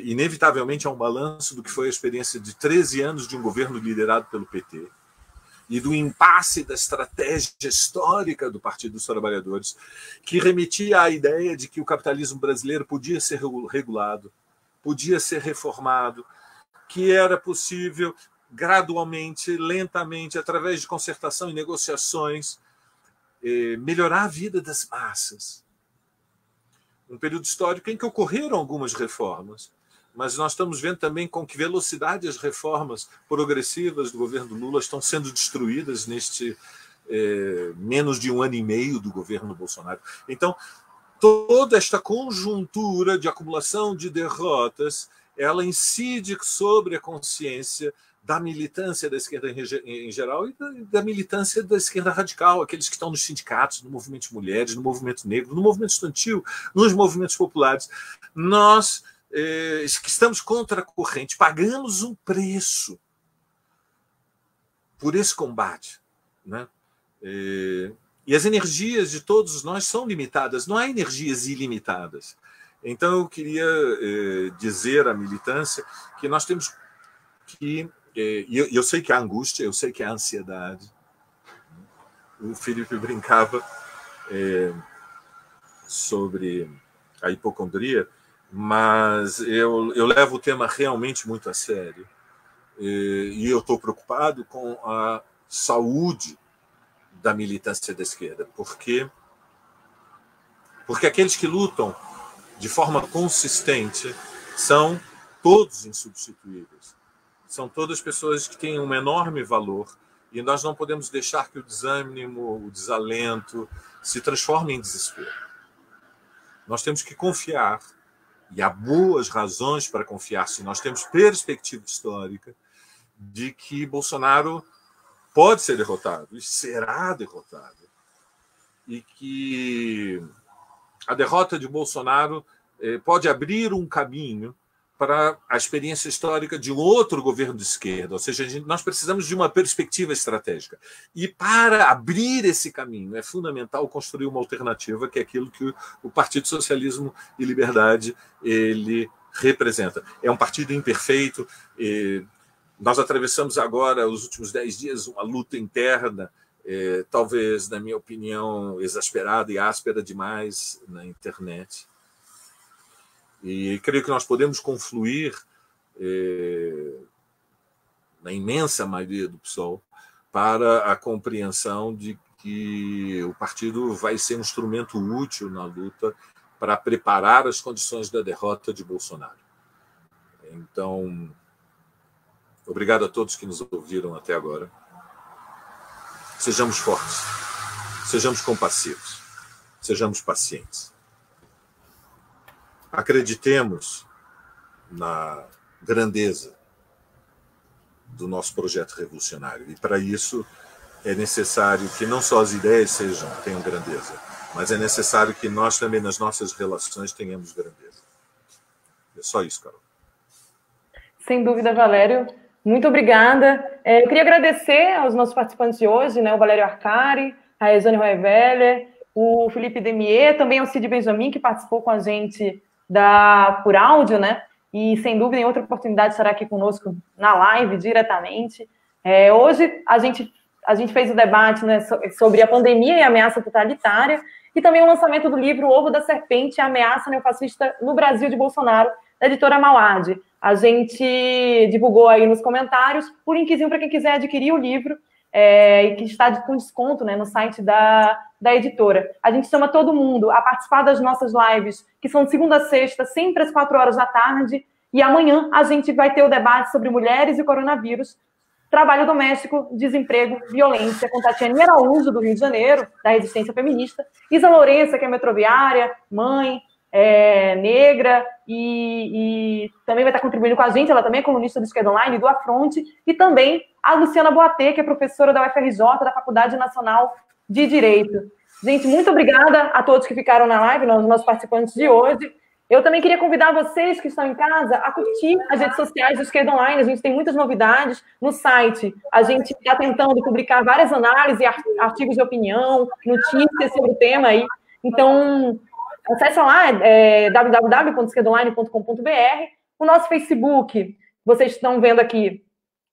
inevitavelmente, a um balanço do que foi a experiência de 13 anos de um governo liderado pelo PT e do impasse da estratégia histórica do Partido dos Trabalhadores, que remetia à ideia de que o capitalismo brasileiro podia ser regulado, podia ser reformado, que era possível gradualmente, lentamente, através de concertação e negociações, melhorar a vida das massas. Um período histórico em que ocorreram algumas reformas, mas nós estamos vendo também com que velocidade as reformas progressivas do governo Lula estão sendo destruídas neste menos de um ano e meio do governo Bolsonaro. Então, toda esta conjuntura de acumulação de derrotas, ela incide sobre a consciência da militância da esquerda em geral e da militância da esquerda radical, aqueles que estão nos sindicatos, no movimento de mulheres, no movimento negro, no movimento estudantil, nos movimentos populares. Nós, que estamos contra a corrente, pagamos um preço por esse combate, né? E as energias de todos nós são limitadas, não há energias ilimitadas. Então, eu queria dizer à militância que nós temos que... eu sei que há angústia, eu sei que há ansiedade. O Felipe brincava sobre a hipocondria, mas eu levo o tema realmente muito a sério. E eu estou preocupado com a saúde da militância da esquerda, porque aqueles que lutam de forma consistente são todos insubstituíveis. São todas pessoas que têm um enorme valor e nós não podemos deixar que o desânimo, o desalento se transforme em desespero. Nós temos que confiar, e há boas razões para confiar, se nós temos perspectiva histórica, de que Bolsonaro pode ser derrotado e será derrotado. E que a derrota de Bolsonaro pode abrir um caminho para a experiência histórica de um outro governo de esquerda. Ou seja, nós precisamos de uma perspectiva estratégica. E para abrir esse caminho é fundamental construir uma alternativa, que é aquilo que o Partido Socialismo e Liberdade ele representa. É um partido imperfeito. Nós atravessamos agora, os últimos 10 dias, uma luta interna, talvez, na minha opinião, exasperada e áspera demais na internet. E creio que nós podemos confluir, na imensa maioria do PSOL, para a compreensão de que o partido vai ser um instrumento útil na luta para preparar as condições da derrota de Bolsonaro. Então, obrigado a todos que nos ouviram até agora. Sejamos fortes, sejamos compassivos, sejamos pacientes. Acreditemos na grandeza do nosso projeto revolucionário. E, para isso, é necessário que não só as ideias tenham grandeza, mas é necessário que nós também, nas nossas relações, tenhamos grandeza. É só isso, Carol. Sem dúvida, Valério. Muito obrigada. Eu queria agradecer aos nossos participantes de hoje, né, o Valério Arcari, a Rejane Roeveller, o Felipe Demier, também ao Cid Benjamin, que participou com a gente por áudio, né? E, sem dúvida, em outra oportunidade estará aqui conosco na live, diretamente. Hoje, a gente fez o debate, né, sobre a pandemia e a ameaça totalitária, e também o lançamento do livro O Ovo da Serpente, a ameaça neofascista no Brasil de Bolsonaro, da editora Mauad. A gente divulgou aí nos comentários o linkzinho para quem quiser adquirir o livro, e que está com desconto, né, no site da editora. A gente chama todo mundo a participar das nossas lives, que são de segunda a sexta, sempre às 16h, e amanhã a gente vai ter o debate sobre mulheres e coronavírus, trabalho doméstico, desemprego, violência, com Tatiane Araújo, do Rio de Janeiro, da Resistência Feminista, Isa Lourença, que é metroviária, mãe, negra, e também vai estar contribuindo com a gente, ela também é colunista do Esquerda Online, do Afronte, e também a Luciana Boatê, que é professora da UFRJ, da Faculdade Nacional de Direito. Gente, muito obrigada a todos que ficaram na live, os nossos participantes de hoje. Eu também queria convidar vocês que estão em casa a curtir as redes sociais do Esquerda Online. A gente tem muitas novidades no site. A gente está tentando publicar várias análises, artigos de opinião, notícias sobre o tema aí. Então, acessa lá, www.esquerdaonline.com.br. O nosso Facebook, vocês estão vendo aqui.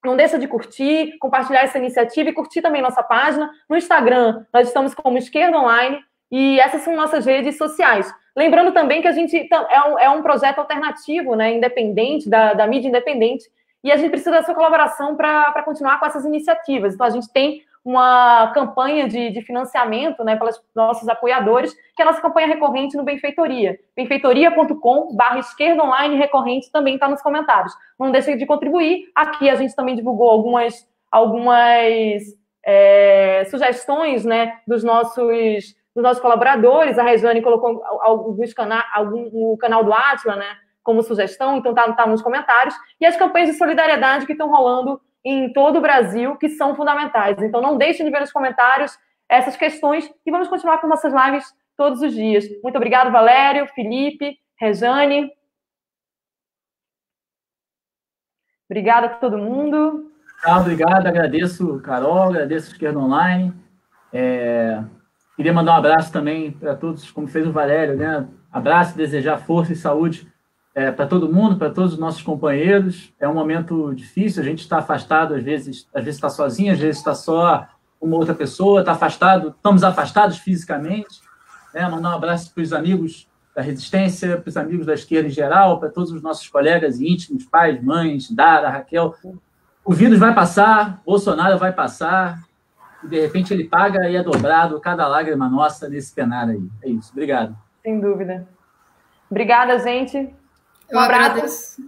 Não deixa de curtir, compartilhar essa iniciativa e curtir também nossa página. No Instagram, nós estamos como Esquerda Online e essas são nossas redes sociais. Lembrando também que a gente é um projeto alternativo, né, independente, da mídia independente, e a gente precisa da sua colaboração para continuar com essas iniciativas. Então, a gente tem uma campanha de financiamento, né, pelos nossos apoiadores, que é a nossa campanha recorrente no Benfeitoria. benfeitoria.com/esquerda online recorrente também está nos comentários. Não deixe de contribuir. Aqui a gente também divulgou algumas sugestões, né, dos nossos colaboradores. A Rejane colocou o canal do Átila, né, como sugestão, então tá nos comentários. E as campanhas de solidariedade que estão rolando em todo o Brasil que são fundamentais. Então, não deixem de ver nos comentários essas questões e vamos continuar com nossas lives todos os dias. Muito obrigado, Valério, Felipe, Rejane. Obrigada a todo mundo. Obrigado, agradeço, Carol, agradeço Esquerda Online. Queria mandar um abraço também para todos, como fez o Valério, né? Abraço, desejar força e saúde para todo mundo, para todos os nossos companheiros. É um momento difícil, a gente está afastado, às vezes está sozinho, às vezes está só uma outra pessoa, está afastado, estamos afastados fisicamente. Mandar um abraço para os amigos da Resistência, para os amigos da esquerda em geral, para todos os nossos colegas íntimos, pais, mães, Dara, Raquel. O vírus vai passar, Bolsonaro vai passar, e de repente ele paga e é dobrado cada lágrima nossa nesse penar aí. É isso, obrigado. Sem dúvida. Obrigada, gente. Eu agradeço.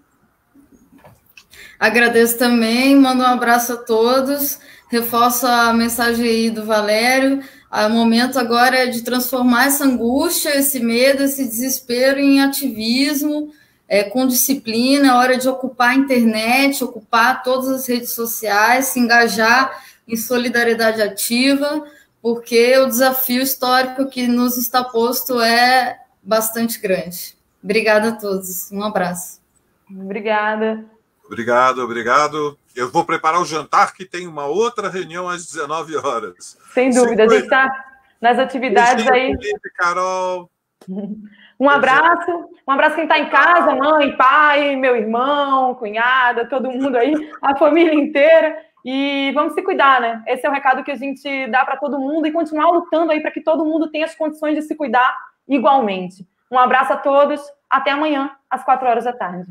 Agradeço também, mando um abraço a todos, reforço a mensagem aí do Valério. O momento agora é de transformar essa angústia, esse medo, esse desespero em ativismo, com disciplina, é hora de ocupar a internet, ocupar todas as redes sociais, se engajar em solidariedade ativa, porque o desafio histórico que nos está posto é bastante grande. Obrigada a todos. Um abraço. Obrigada. Obrigado. Eu vou preparar o jantar, que tem uma outra reunião às 19 horas. Sem dúvida, a gente está nas atividades aí. Felipe, Carol. Um abraço quem está em casa, mãe, pai, meu irmão, cunhada, todo mundo aí, a família inteira. E vamos se cuidar, né? Esse é o recado que a gente dá para todo mundo e continuar lutando aí para que todo mundo tenha as condições de se cuidar igualmente. Um abraço a todos, até amanhã, às 4 horas da tarde.